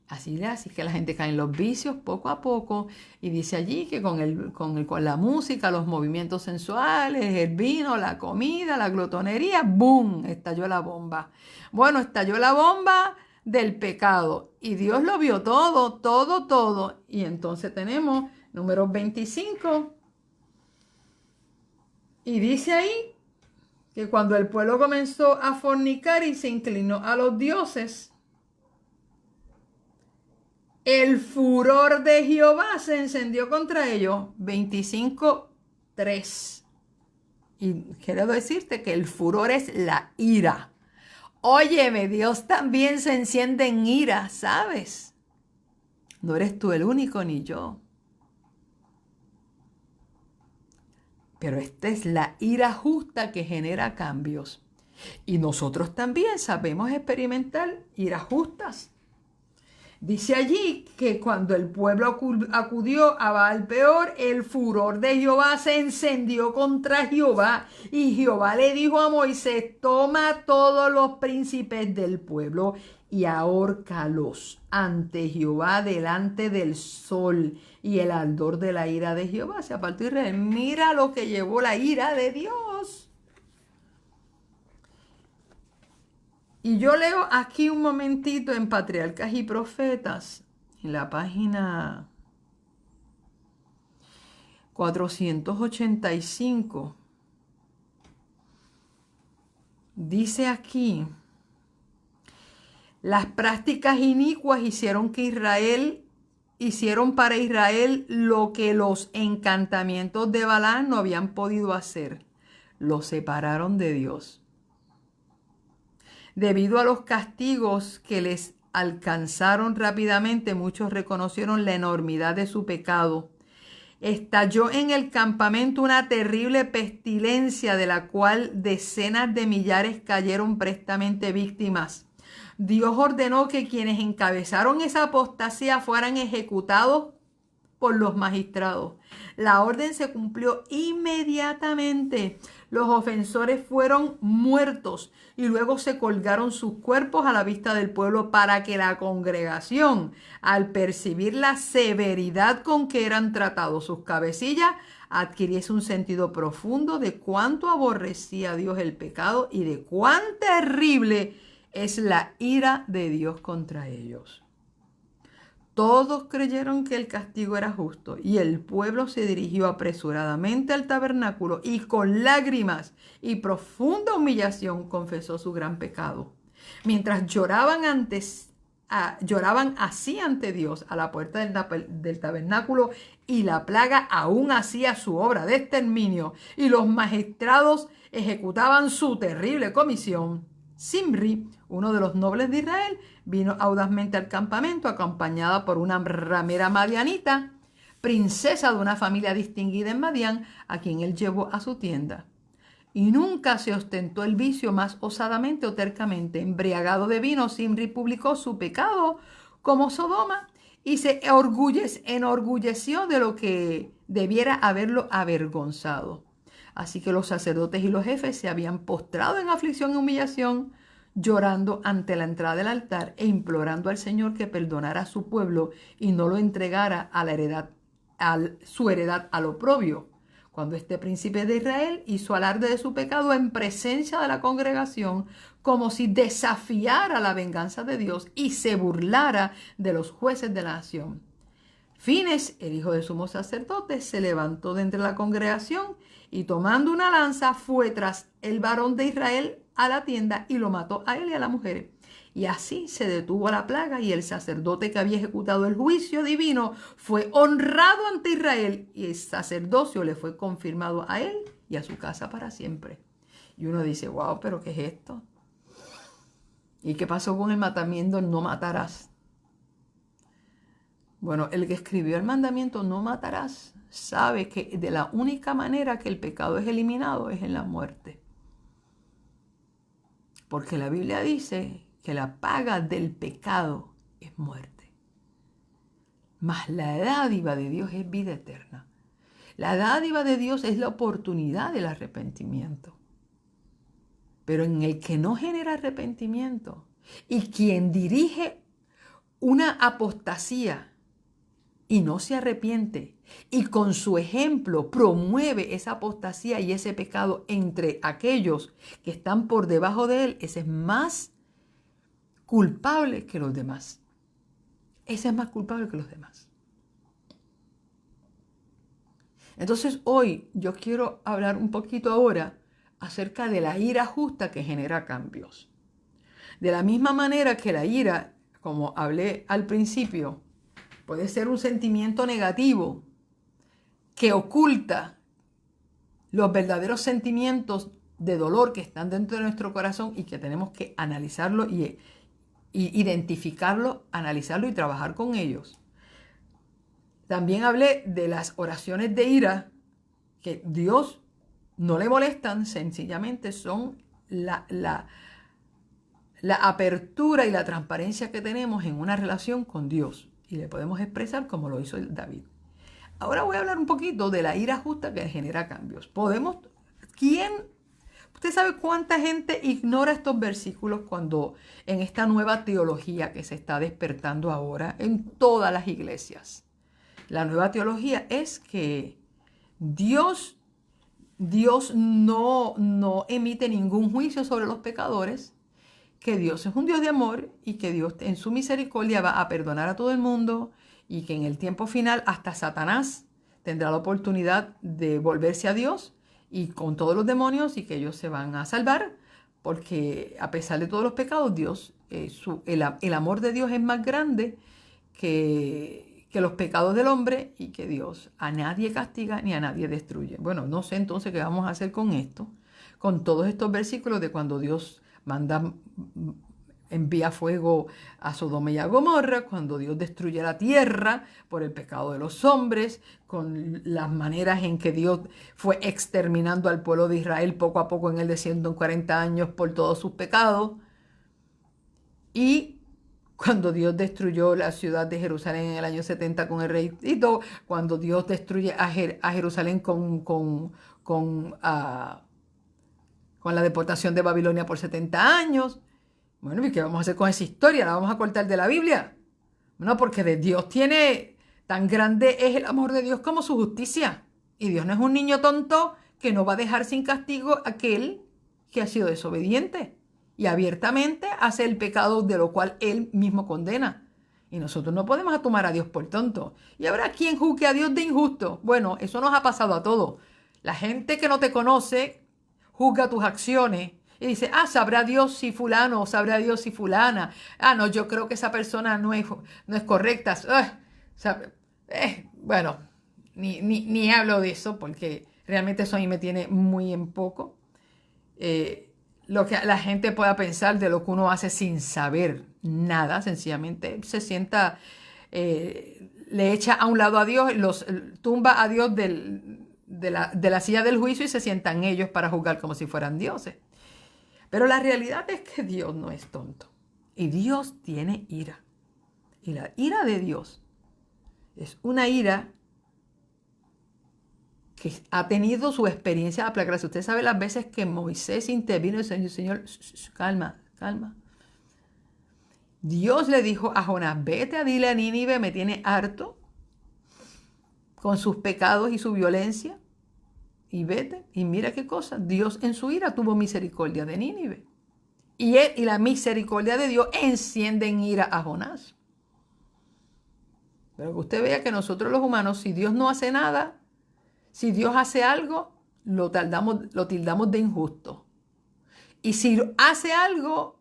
Así que la gente cae en los vicios poco a poco y dice allí que con la música, los movimientos sensuales, el vino, la comida, la glotonería, ¡boom!, estalló la bomba. Bueno, estalló la bomba del pecado y Dios lo vio todo. Y entonces tenemos Números 25. Y dice ahí que cuando el pueblo comenzó a fornicar y se inclinó a los dioses, el furor de Jehová se encendió contra ellos. 25:3. Y quiero decirte que el furor es la ira. Óyeme, Dios también se enciende en ira, ¿sabes? No eres tú el único ni yo. Pero esta es la ira justa que genera cambios. Y nosotros también sabemos experimentar iras justas. Dice allí que cuando el pueblo acudió a Baal Peor, el furor de Jehová se encendió contra Jehová. Y Jehová le dijo a Moisés: toma todos los príncipes del pueblo y ahórcalos ante Jehová delante del sol. Y el ardor de la ira de Jehová se apartó Israel. Mira lo que llevó la ira de Dios. Y yo leo aquí un momentito en Patriarcas y Profetas, en la página 485. Dice aquí: las prácticas inicuas hicieron para Israel lo que los encantamientos de Balaam no habían podido hacer. Los separaron de Dios. Debido a los castigos que les alcanzaron rápidamente, muchos reconocieron la enormidad de su pecado. Estalló en el campamento una terrible pestilencia de la cual decenas de millares cayeron prestamente víctimas. Dios ordenó que quienes encabezaron esa apostasía fueran ejecutados por los magistrados. La orden se cumplió inmediatamente. Los ofensores fueron muertos y luego se colgaron sus cuerpos a la vista del pueblo para que la congregación, al percibir la severidad con que eran tratados sus cabecillas, adquiriese un sentido profundo de cuánto aborrecía Dios el pecado y de cuán terrible es la ira de Dios contra ellos. Todos creyeron que el castigo era justo y el pueblo se dirigió apresuradamente al tabernáculo y con lágrimas y profunda humillación confesó su gran pecado. Mientras lloraban así ante Dios a la puerta del tabernáculo, y la plaga aún hacía su obra de exterminio y los magistrados ejecutaban su terrible comisión, Zimri, uno de los nobles de Israel, vino audazmente al campamento acompañada por una ramera madianita, princesa de una familia distinguida en Madián, a quien él llevó a su tienda. Y nunca se ostentó el vicio más osadamente o tercamente. Embriagado de vino, Zimri publicó su pecado como Sodoma y se enorgulleció de lo que debiera haberlo avergonzado. Así que los sacerdotes y los jefes se habían postrado en aflicción y humillación, llorando ante la entrada del altar e implorando al Señor que perdonara a su pueblo y no lo entregara a su heredad al oprobio. Cuando este príncipe de Israel hizo alarde de su pecado en presencia de la congregación, como si desafiara la venganza de Dios y se burlara de los jueces de la nación. Fines, el hijo del sumo sacerdote, se levantó de entre la congregación y tomando una lanza fue tras el varón de Israel a la tienda y lo mató a él y a la mujer. Y así se detuvo la plaga y el sacerdote que había ejecutado el juicio divino fue honrado ante Israel y el sacerdocio le fue confirmado a él y a su casa para siempre. Y uno dice: wow, pero ¿qué es esto? ¿Y qué pasó con el mandamiento no matarás? Bueno, el que escribió el mandamiento no matarás sabe que de la única manera que el pecado es eliminado es en la muerte. Porque la Biblia dice que la paga del pecado es muerte. Mas la dádiva de Dios es vida eterna. La dádiva de Dios es la oportunidad del arrepentimiento. Pero en el que no genera arrepentimiento y quien dirige una apostasía y no se arrepiente y con su ejemplo promueve esa apostasía y ese pecado entre aquellos que están por debajo de él, ese es más culpable que los demás. Ese es más culpable que los demás. Entonces hoy yo quiero hablar un poquito ahora acerca de la ira justa que genera cambios. De la misma manera que la ira, como hablé al principio, puede ser un sentimiento negativo que oculta los verdaderos sentimientos de dolor que están dentro de nuestro corazón y que tenemos que analizarlo y identificarlo, analizarlo y trabajar con ellos. También hablé de las oraciones de ira, que Dios no le molestan, sencillamente son la apertura y la transparencia que tenemos en una relación con Dios. Y le podemos expresar como lo hizo David. Ahora voy a hablar un poquito de la ira justa que genera cambios. ¿Usted sabe cuánta gente ignora estos versículos cuando en esta nueva teología que se está despertando ahora en todas las iglesias? La nueva teología es que Dios no emite ningún juicio sobre los pecadores, que Dios es un Dios de amor y que Dios en su misericordia va a perdonar a todo el mundo y que en el tiempo final hasta Satanás tendrá la oportunidad de volverse a Dios y con todos los demonios y que ellos se van a salvar porque a pesar de todos los pecados, el amor de Dios es más grande que los pecados del hombre y que Dios a nadie castiga ni a nadie destruye. Bueno, no sé entonces qué vamos a hacer con esto, con todos estos versículos de cuando Dios envía fuego a Sodoma y a Gomorra, cuando Dios destruye la tierra por el pecado de los hombres, con las maneras en que Dios fue exterminando al pueblo de Israel poco a poco en el desierto en 40 años por todos sus pecados. Y cuando Dios destruyó la ciudad de Jerusalén en el año 70 con el rey Tito, cuando Dios destruye a Jerusalén con la deportación de Babilonia por 70 años. Bueno, ¿y qué vamos a hacer con esa historia? ¿La vamos a cortar de la Biblia? No, porque de Dios tan grande es el amor de Dios como su justicia. Y Dios no es un niño tonto que no va a dejar sin castigo a aquel que ha sido desobediente y abiertamente hace el pecado de lo cual Él mismo condena. Y nosotros no podemos tomar a Dios por tonto. ¿Y habrá quien juzgue a Dios de injusto? Bueno, eso nos ha pasado a todos. La gente que no te conoce juzga tus acciones y dice, sabrá Dios si fulano o sabrá Dios si fulana. No, yo creo que esa persona no es correcta. Bueno, ni hablo de eso porque realmente eso a mí me tiene muy en poco. Lo que la gente pueda pensar de lo que uno hace sin saber nada, sencillamente se sienta, le echa a un lado a Dios, tumba a Dios de la silla del juicio y se sientan ellos para juzgar como si fueran dioses. Pero la realidad es que Dios no es tonto y Dios tiene ira. Y la ira de Dios es una ira que ha tenido su experiencia de la plaga. Si usted sabe las veces que Moisés intervino y dijo, Señor, calma. Dios le dijo a Jonás, vete dile a Nínive, me tiene harto con sus pecados y su violencia. Y vete, y mira qué cosa, Dios en su ira tuvo misericordia de Nínive. Y la misericordia de Dios enciende en ira a Jonás. Pero que usted vea que nosotros los humanos, si Dios no hace nada, si Dios hace algo, lo tildamos de injusto. Y si hace algo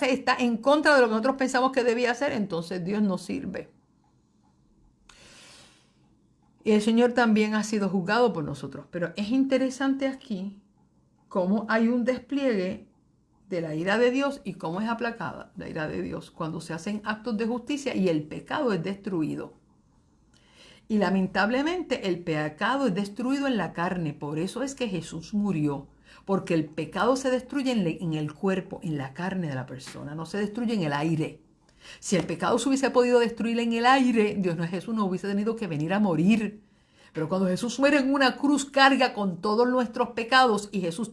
está en contra de lo que nosotros pensamos que debía hacer, entonces Dios no sirve. Y el Señor también ha sido juzgado por nosotros. Pero es interesante aquí cómo hay un despliegue de la ira de Dios y cómo es aplacada la ira de Dios cuando se hacen actos de justicia y el pecado es destruido. Y lamentablemente el pecado es destruido en la carne. Por eso es que Jesús murió. Porque el pecado se destruye en el cuerpo, en la carne de la persona. No se destruye en el aire. Si el pecado se hubiese podido destruir en el aire, Jesús no hubiese tenido que venir a morir. Pero cuando Jesús muere en una cruz, carga con todos nuestros pecados y Jesús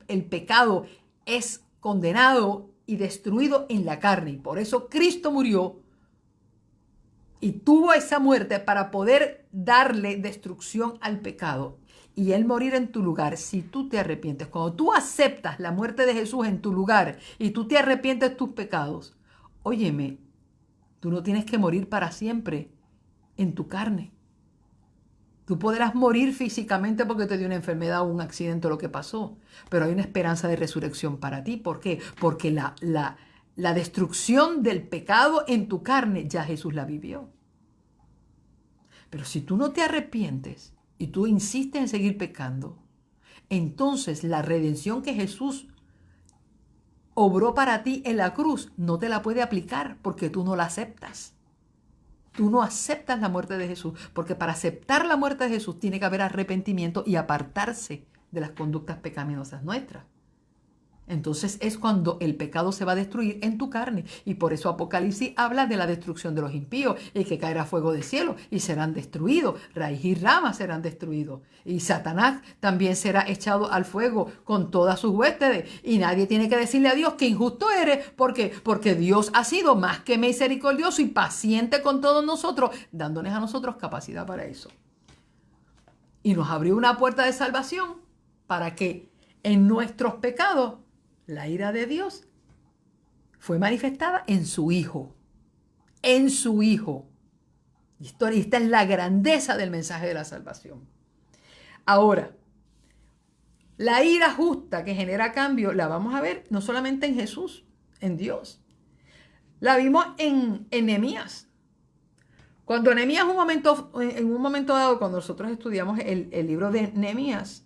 el pecado es condenado y destruido en la carne. Y por eso Cristo murió y tuvo esa muerte para poder darle destrucción al pecado. Y Él morir en tu lugar si tú te arrepientes. Cuando tú aceptas la muerte de Jesús en tu lugar y tú te arrepientes de tus pecados, óyeme, tú no tienes que morir para siempre en tu carne. Tú podrás morir físicamente porque te dio una enfermedad o un accidente o lo que pasó, pero hay una esperanza de resurrección para ti. ¿Por qué? Porque la destrucción del pecado en tu carne ya Jesús la vivió. Pero si tú no te arrepientes y tú insistes en seguir pecando, entonces la redención que Jesús obró para ti en la cruz no te la puede aplicar porque tú no la aceptas. Tú no aceptas la muerte de Jesús, porque para aceptar la muerte de Jesús tiene que haber arrepentimiento y apartarse de las conductas pecaminosas nuestras. Entonces es cuando el pecado se va a destruir en tu carne. Y por eso Apocalipsis habla de la destrucción de los impíos y que caerá fuego del cielo y serán destruidos. Raíz y rama serán destruidos. Y Satanás también será echado al fuego con todas sus huestes. Y nadie tiene que decirle a Dios que injusto eres. ¿Por qué? Porque Dios ha sido más que misericordioso y paciente con todos nosotros, dándonos a nosotros capacidad para eso. Y nos abrió una puerta de salvación para que en nuestros pecados la ira de Dios fue manifestada en su Hijo. En su Hijo. Y esta es la grandeza del mensaje de la salvación. Ahora, la ira justa que genera cambio la vamos a ver no solamente en Jesús, en Dios. La vimos en Nehemías. Cuando Nehemías en un momento dado, cuando nosotros estudiamos el libro de Nehemías,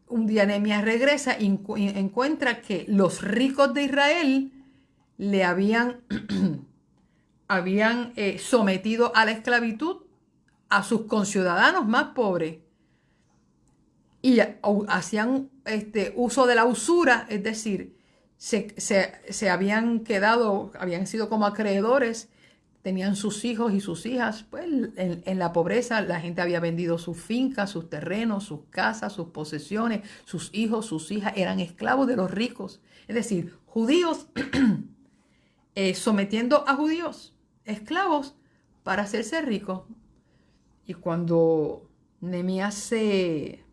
un día Nehemías regresa y encuentra que los ricos de Israel le habían sometido a la esclavitud a sus conciudadanos más pobres y hacían uso de la usura, es decir, se habían sido como acreedores. Tenían sus hijos y sus hijas, pues en la pobreza la gente había vendido sus fincas, sus terrenos, sus casas, sus posesiones, sus hijos, sus hijas, eran esclavos de los ricos. Es decir, judíos sometiendo a judíos, esclavos, para hacerse ricos. Y cuando Nehemías se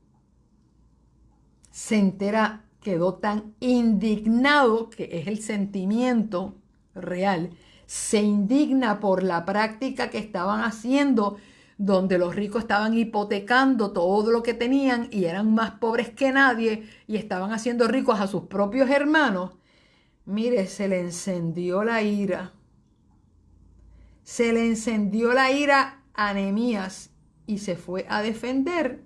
entera, quedó tan indignado, que es el sentimiento real, se indigna por la práctica que estaban haciendo, donde los ricos estaban hipotecando todo lo que tenían y eran más pobres que nadie y estaban haciendo ricos a sus propios hermanos. Mire, se le encendió la ira. Se le encendió la ira a Nehemías y se fue a defender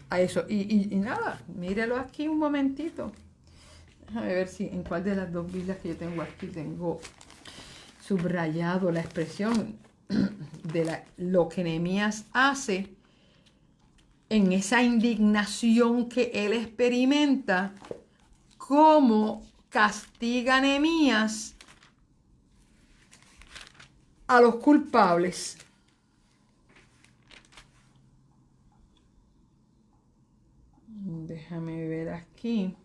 a eso. Y nada, mírelo aquí un momentito. Déjame ver si en cuál de las dos Biblias que yo tengo aquí tengo subrayado la expresión de lo que Nehemías hace en esa indignación que él experimenta, cómo castiga Nehemías a los culpables. Déjame ver aquí.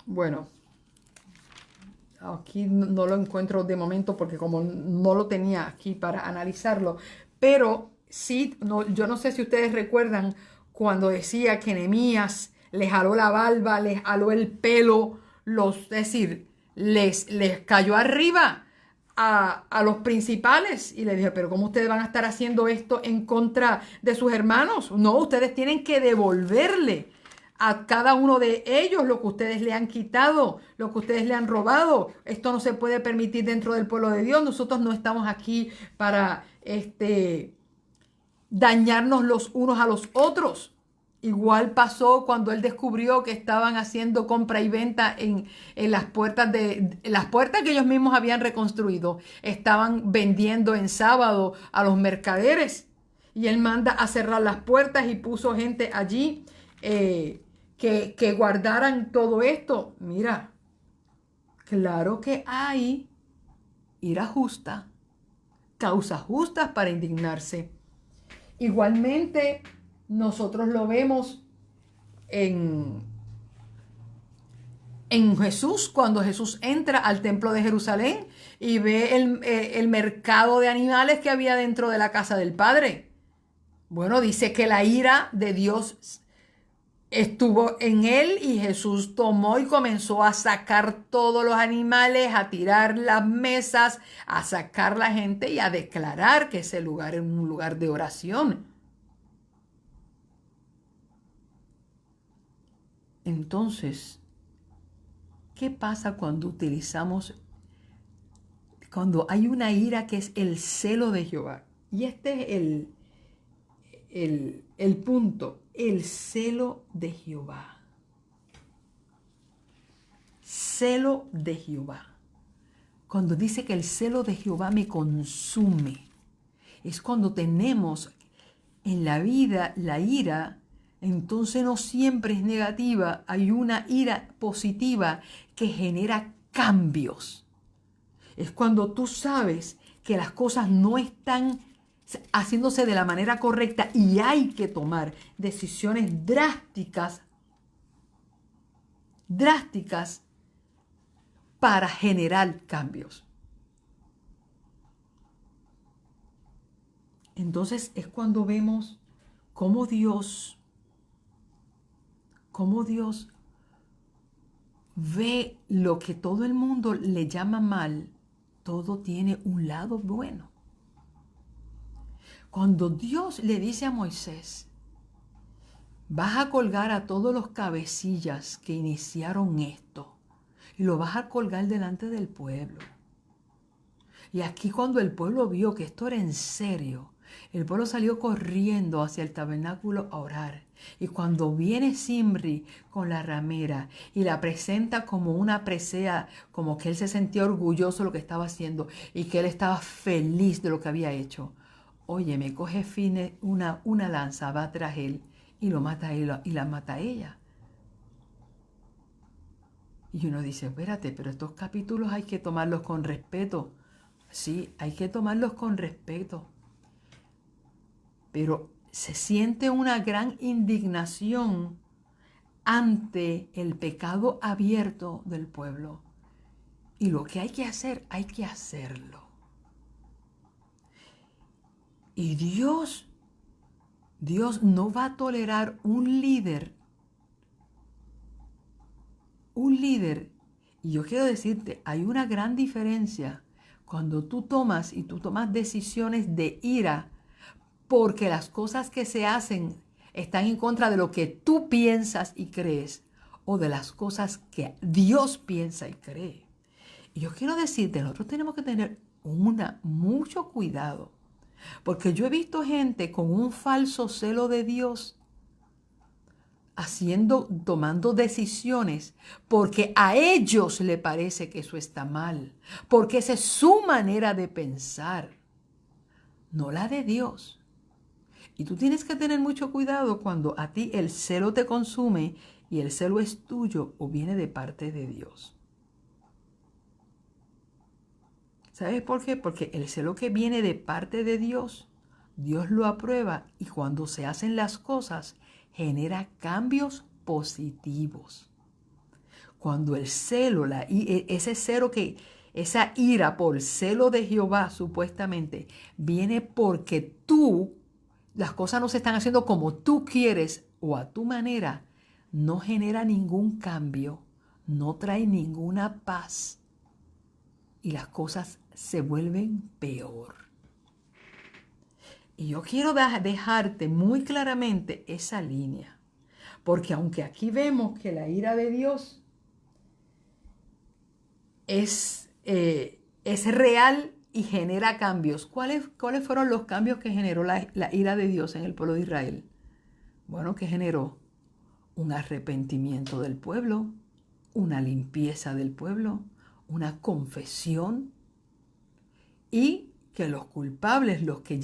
Bueno, aquí no lo encuentro de momento porque como no lo tenía aquí para analizarlo, pero sí, yo no sé si ustedes recuerdan cuando decía que Nehemías les jaló la barba, les jaló el pelo, es decir, les cayó arriba a los principales y les dije, pero ¿cómo ustedes van a estar haciendo esto en contra de sus hermanos? No, ustedes tienen que devolverle a cada uno de ellos lo que ustedes le han quitado, lo que ustedes le han robado. Esto no se puede permitir dentro del pueblo de Dios. Nosotros no estamos aquí para dañarnos los unos a los otros. Igual pasó cuando él descubrió que estaban haciendo compra y venta en las puertas que ellos mismos habían reconstruido. Estaban vendiendo en sábado a los mercaderes y él manda a cerrar las puertas y puso gente allí que guardaran todo esto. Mira, claro que hay ira justa, causas justas para indignarse. Igualmente, nosotros lo vemos en Jesús, cuando Jesús entra al templo de Jerusalén y ve el mercado de animales que había dentro de la casa del Padre. Bueno, dice que la ira de Dios estuvo en él y Jesús tomó y comenzó a sacar todos los animales, a tirar las mesas, a sacar la gente y a declarar que ese lugar era un lugar de oración. Entonces, ¿qué pasa cuando hay una ira que es el celo de Jehová? Y este es el punto, el celo de Jehová. Celo de Jehová. Cuando dice que el celo de Jehová me consume, es cuando tenemos en la vida la ira, entonces no siempre es negativa, hay una ira positiva que genera cambios. Es cuando tú sabes que las cosas no están haciéndose de la manera correcta y hay que tomar decisiones drásticas para generar cambios. Entonces es cuando vemos cómo Dios ve lo que todo el mundo le llama mal, todo tiene un lado bueno. Cuando Dios le dice a Moisés, vas a colgar a todos los cabecillas que iniciaron esto y lo vas a colgar delante del pueblo. Y aquí cuando el pueblo vio que esto era en serio, el pueblo salió corriendo hacia el tabernáculo a orar. Y cuando viene Zimri con la ramera y la presenta como una presea, como que él se sentía orgulloso de lo que estaba haciendo y que él estaba feliz de lo que había hecho. Oye, me coge Fine una lanza, va tras él y lo mata a él y la mata a ella. Y uno dice, espérate, pero estos capítulos hay que tomarlos con respeto. Sí, hay que tomarlos con respeto. Pero se siente una gran indignación ante el pecado abierto del pueblo. Y lo que hay que hacer, hay que hacerlo. Y Dios no va a tolerar un líder. Y yo quiero decirte, hay una gran diferencia cuando tú tomas decisiones de ira, porque las cosas que se hacen están en contra de lo que tú piensas y crees, o de las cosas que Dios piensa y cree. Y yo quiero decirte, nosotros tenemos que tener mucho cuidado, porque yo he visto gente con un falso celo de Dios tomando decisiones porque a ellos le parece que eso está mal, porque esa es su manera de pensar, no la de Dios. Y tú tienes que tener mucho cuidado cuando a ti el celo te consume y el celo es tuyo o viene de parte de Dios. ¿Sabes por qué? Porque el celo que viene de parte de Dios, Dios lo aprueba y cuando se hacen las cosas, genera cambios positivos. Cuando el celo, esa ira por celo de Jehová supuestamente viene porque las cosas no se están haciendo como tú quieres o a tu manera, no genera ningún cambio, no trae ninguna paz y las cosas se vuelven peor. Y yo quiero dejarte muy claramente esa línea, porque aunque aquí vemos que la ira de Dios es real y genera cambios. ¿Cuáles fueron los cambios que generó la ira de Dios en el pueblo de Israel? Bueno, que generó un arrepentimiento del pueblo, una limpieza del pueblo, una confesión y que los culpables, los que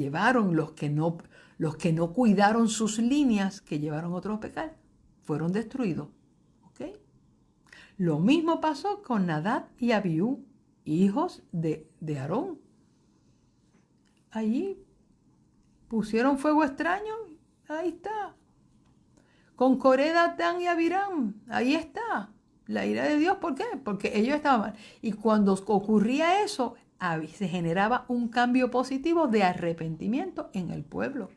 no cuidaron sus líneas, que llevaron otros pecados, fueron destruidos. ¿Ok? Lo mismo pasó con Nadab y Abiú, hijos de Aarón. Allí pusieron fuego extraño, ahí está. Con Coré, Datán y Abiram, ahí está. La ira de Dios, ¿por qué? Porque ellos estaban mal. Y cuando ocurría eso, se generaba un cambio positivo de arrepentimiento en el pueblo.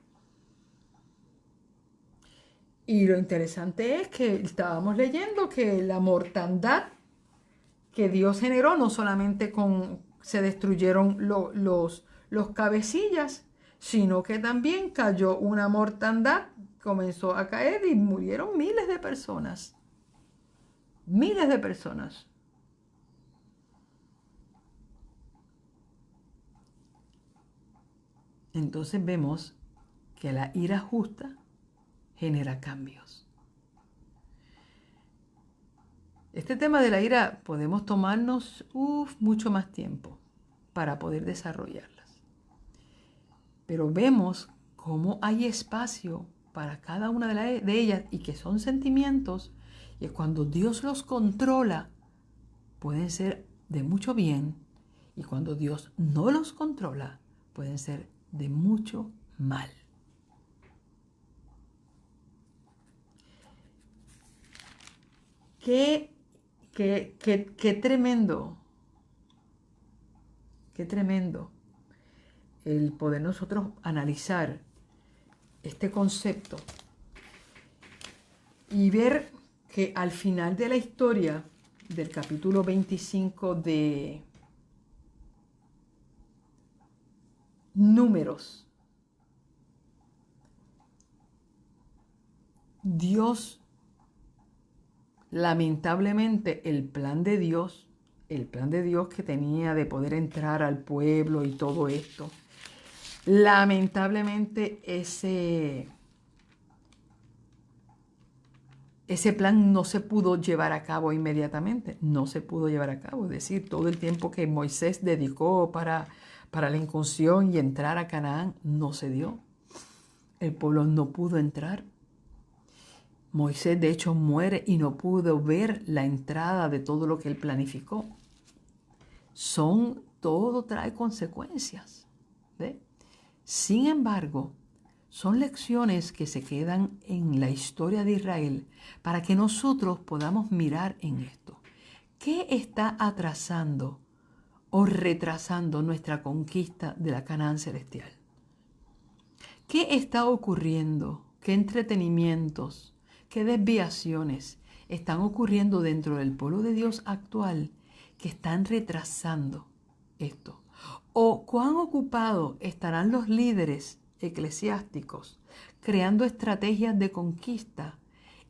Y lo interesante es que estábamos leyendo que la mortandad que Dios generó, no solamente se destruyeron los cabecillas, sino que también cayó una mortandad, comenzó a caer y murieron miles de personas. Miles de personas. Entonces vemos que la ira justa genera cambios. Este tema de la ira podemos tomarnos mucho más tiempo para poder desarrollarlas. Pero vemos cómo hay espacio para cada una de ellas y que son sentimientos y cuando Dios los controla pueden ser de mucho bien y cuando Dios no los controla pueden ser de mucho mal. Qué tremendo, qué tremendo el poder nosotros analizar este concepto y ver que al final de la historia del capítulo 25 de Números, Dios, lamentablemente, el plan de Dios que tenía de poder entrar al pueblo y todo esto, lamentablemente ese plan no se pudo llevar a cabo inmediatamente, no se pudo llevar a cabo. Es decir, todo el tiempo que Moisés dedicó para la incursión y entrar a Canaán no se dio. El pueblo no pudo entrar. Moisés de hecho muere y no pudo ver la entrada de todo lo que él planificó. Todo trae consecuencias. ¿Ve? Sin embargo, son lecciones que se quedan en la historia de Israel para que nosotros podamos mirar en esto. ¿Qué está atrasando o retrasando nuestra conquista de la Canaán celestial? ¿Qué está ocurriendo? ¿Qué entretenimientos, qué desviaciones están ocurriendo dentro del pueblo de Dios actual que están retrasando esto? ¿O cuán ocupados estarán los líderes eclesiásticos creando estrategias de conquista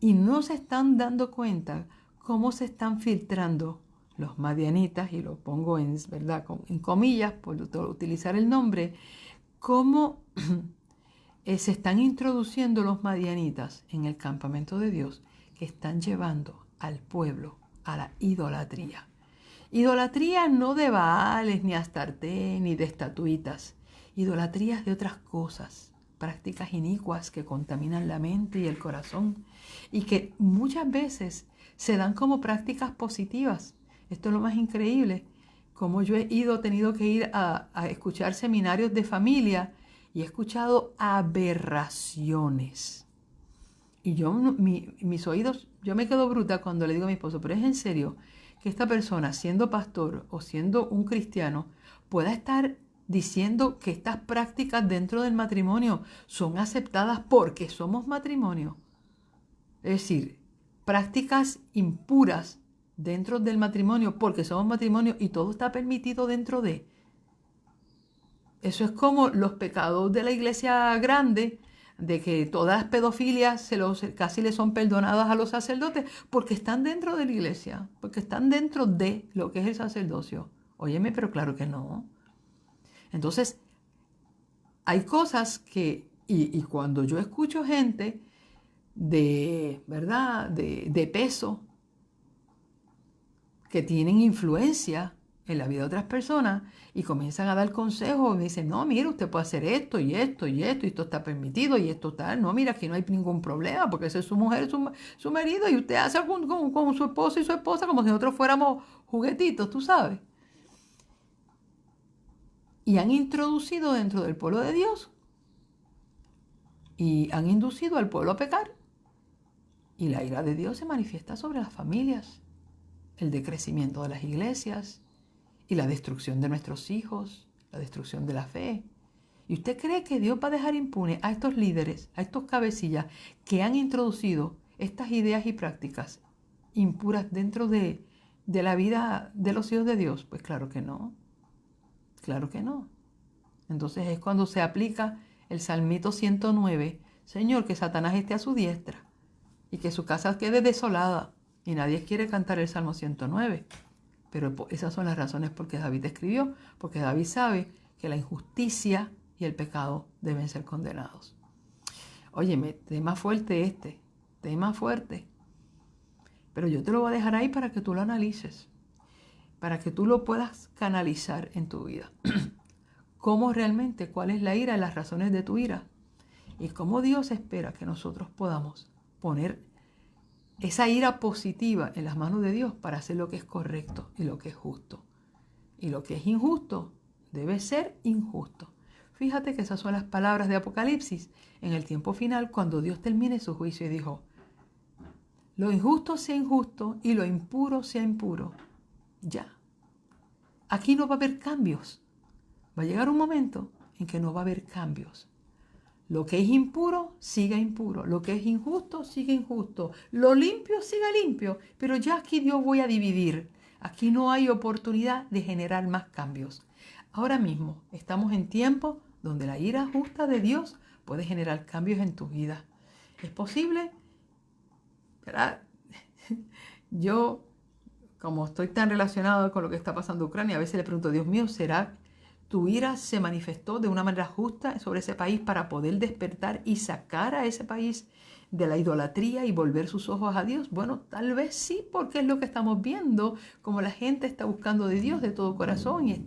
y no se están dando cuenta cómo se están filtrando los madianitas, y lo pongo en comillas por utilizar el nombre, cómo se están introduciendo los madianitas en el campamento de Dios, que están llevando al pueblo a la idolatría. Idolatría no de Baales, ni Astarte, ni de estatuitas. Idolatrías de otras cosas, prácticas inicuas que contaminan la mente y el corazón y que muchas veces se dan como prácticas positivas. Esto es lo más increíble, como yo he tenido que ir a escuchar seminarios de familia y he escuchado aberraciones. Y mis oídos, yo me quedo bruta cuando le digo a mi esposo, pero es en serio que esta persona, siendo pastor o siendo un cristiano, pueda estar diciendo que estas prácticas dentro del matrimonio son aceptadas porque somos matrimonio. Es decir, prácticas impuras dentro del matrimonio porque somos matrimonio y todo está permitido dentro de. Eso es como los pecados de la iglesia grande, de que todas las pedofilias casi le son perdonadas a los sacerdotes porque están dentro de la iglesia, porque están dentro de lo que es el sacerdocio. Óyeme, pero claro que no. Entonces, hay cosas que, y cuando yo escucho gente de peso, que tienen influencia en la vida de otras personas y comienzan a dar consejos y me dicen, no, mira, usted puede hacer esto y esto y esto y esto está permitido y esto tal. No, mira, aquí no hay ningún problema porque esa es su mujer, su marido y usted hace con su esposo y su esposa como si nosotros fuéramos juguetitos, tú sabes. Y han introducido dentro del pueblo de Dios y han inducido al pueblo a pecar. Y la ira de Dios se manifiesta sobre las familias, el decrecimiento de las iglesias, y la destrucción de nuestros hijos, la destrucción de la fe. ¿Y usted cree que Dios va a dejar impune a estos líderes, a estos cabecillas que han introducido estas ideas y prácticas impuras dentro de la vida de los hijos de Dios? Pues claro que no. Claro que no. Entonces es cuando se aplica el Salmito 109, Señor, que Satanás esté a su diestra y que su casa quede desolada. Y nadie quiere cantar el Salmo 109. Pero esas son las razones por que David escribió, porque David sabe que la injusticia y el pecado deben ser condenados. Óyeme, tema fuerte este, tema fuerte. Pero yo te lo voy a dejar ahí para que tú lo analices, para que tú lo puedas canalizar en tu vida. Cómo realmente, cuál es la ira y las razones de tu ira. Y cómo Dios espera que nosotros podamos poner esa ira positiva en las manos de Dios para hacer lo que es correcto y lo que es justo. Y lo que es injusto debe ser injusto. Fíjate que esas son las palabras de Apocalipsis en el tiempo final, cuando Dios termine su juicio y dijo, lo injusto sea injusto y lo impuro sea impuro. Ya. Aquí no va a haber cambios. Va a llegar un momento en que no va a haber cambios. Lo que es impuro, siga impuro. Lo que es injusto, siga injusto. Lo limpio, siga limpio. Pero ya aquí Dios voy a dividir. Aquí no hay oportunidad de generar más cambios. Ahora mismo estamos en tiempo donde la ira justa de Dios puede generar cambios en tu vida. ¿Es posible? ¿Verdad? Yo, como estoy tan relacionado con lo que está pasando en Ucrania, a veces le pregunto, Dios mío, ¿será tu ira se manifestó de una manera justa sobre ese país para poder despertar y sacar a ese país de la idolatría y volver sus ojos a Dios? Bueno, tal vez sí, porque es lo que estamos viendo, como la gente está buscando de Dios de todo corazón y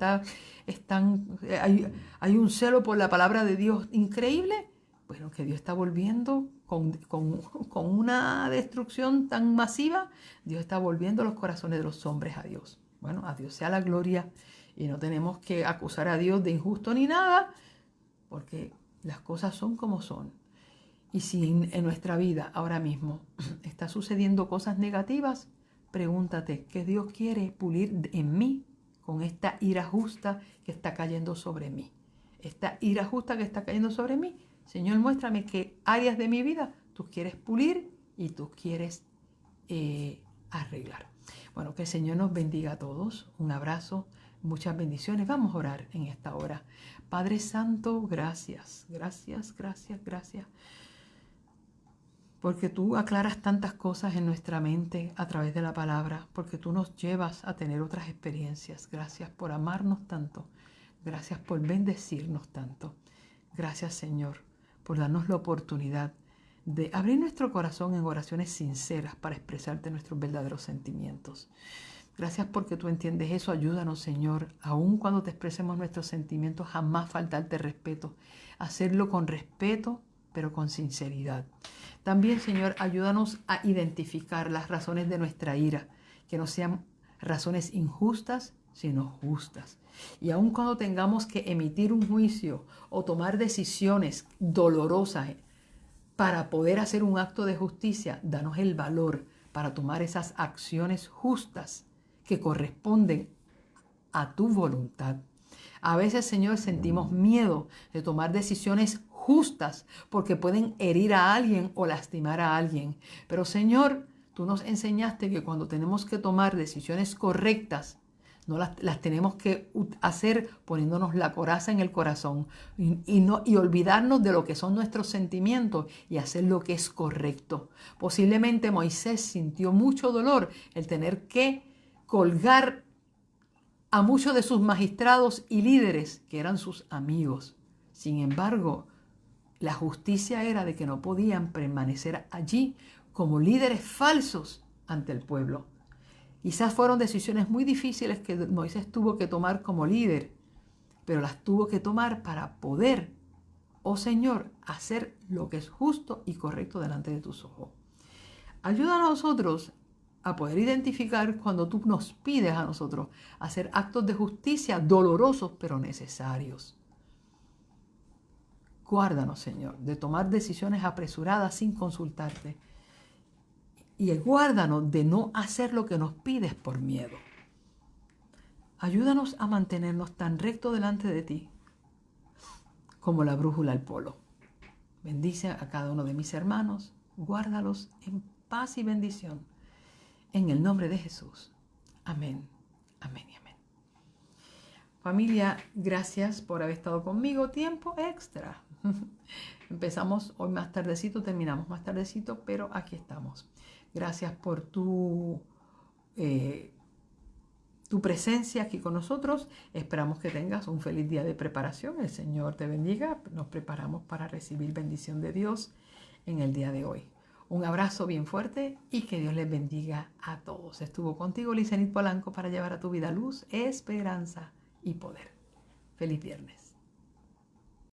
hay un celo por la palabra de Dios increíble. Bueno, que Dios está volviendo con una destrucción tan masiva, Dios está volviendo los corazones de los hombres a Dios. Bueno, a Dios sea la gloria. Y no tenemos que acusar a Dios de injusto ni nada, porque las cosas son como son. Y si en nuestra vida ahora mismo está sucediendo cosas negativas, pregúntate, ¿qué Dios quiere pulir en mí con esta ira justa que está cayendo sobre mí? Esta ira justa que está cayendo sobre mí, Señor, muéstrame qué áreas de mi vida tú quieres pulir y tú quieres arreglar. Bueno, que el Señor nos bendiga a todos. Un abrazo. Muchas bendiciones. Vamos a orar en esta hora. Padre Santo, gracias, gracias, gracias, gracias. Porque tú aclaras tantas cosas en nuestra mente a través de la palabra. Porque tú nos llevas a tener otras experiencias. Gracias por amarnos tanto. Gracias por bendecirnos tanto. Gracias, Señor, por darnos la oportunidad de abrir nuestro corazón en oraciones sinceras para expresarte nuestros verdaderos sentimientos. Gracias porque tú entiendes eso. Ayúdanos, Señor, aun cuando te expresemos nuestros sentimientos, jamás faltarte respeto. Hacerlo con respeto, pero con sinceridad. También, Señor, ayúdanos a identificar las razones de nuestra ira, que no sean razones injustas, sino justas. Y aun cuando tengamos que emitir un juicio o tomar decisiones dolorosas para poder hacer un acto de justicia, danos el valor para tomar esas acciones justas que corresponden a tu voluntad. A veces, Señor, sentimos miedo de tomar decisiones justas porque pueden herir a alguien o lastimar a alguien. Pero, Señor, tú nos enseñaste que cuando tenemos que tomar decisiones correctas, no las tenemos que hacer poniéndonos la coraza en el corazón y olvidarnos de lo que son nuestros sentimientos y hacer lo que es correcto. Posiblemente Moisés sintió mucho dolor el tener que colgar a muchos de sus magistrados y líderes que eran sus amigos. Sin embargo, la justicia era de que no podían permanecer allí como líderes falsos ante el pueblo. Quizás fueron decisiones muy difíciles que Moisés tuvo que tomar como líder, pero las tuvo que tomar para poder, oh Señor, hacer lo que es justo y correcto delante de tus ojos. Ayuda a nosotros a poder identificar cuando tú nos pides a nosotros hacer actos de justicia dolorosos pero necesarios. Guárdanos, Señor, de tomar decisiones apresuradas sin consultarte. Y guárdanos de no hacer lo que nos pides por miedo. Ayúdanos a mantenernos tan rectos delante de ti como la brújula al polo. Bendice a cada uno de mis hermanos, guárdalos en paz y bendición. En el nombre de Jesús. Amén, amén y amén. Familia, gracias por haber estado conmigo. Tiempo extra. Empezamos hoy más tardecito, terminamos más tardecito, pero aquí estamos. Gracias por tu presencia aquí con nosotros. Esperamos que tengas un feliz día de preparación. El Señor te bendiga. Nos preparamos para recibir bendición de Dios en el día de hoy. Un abrazo bien fuerte y que Dios les bendiga a todos. Estuvo contigo Lizenit Polanco para llevar a tu vida luz, esperanza y poder. Feliz viernes.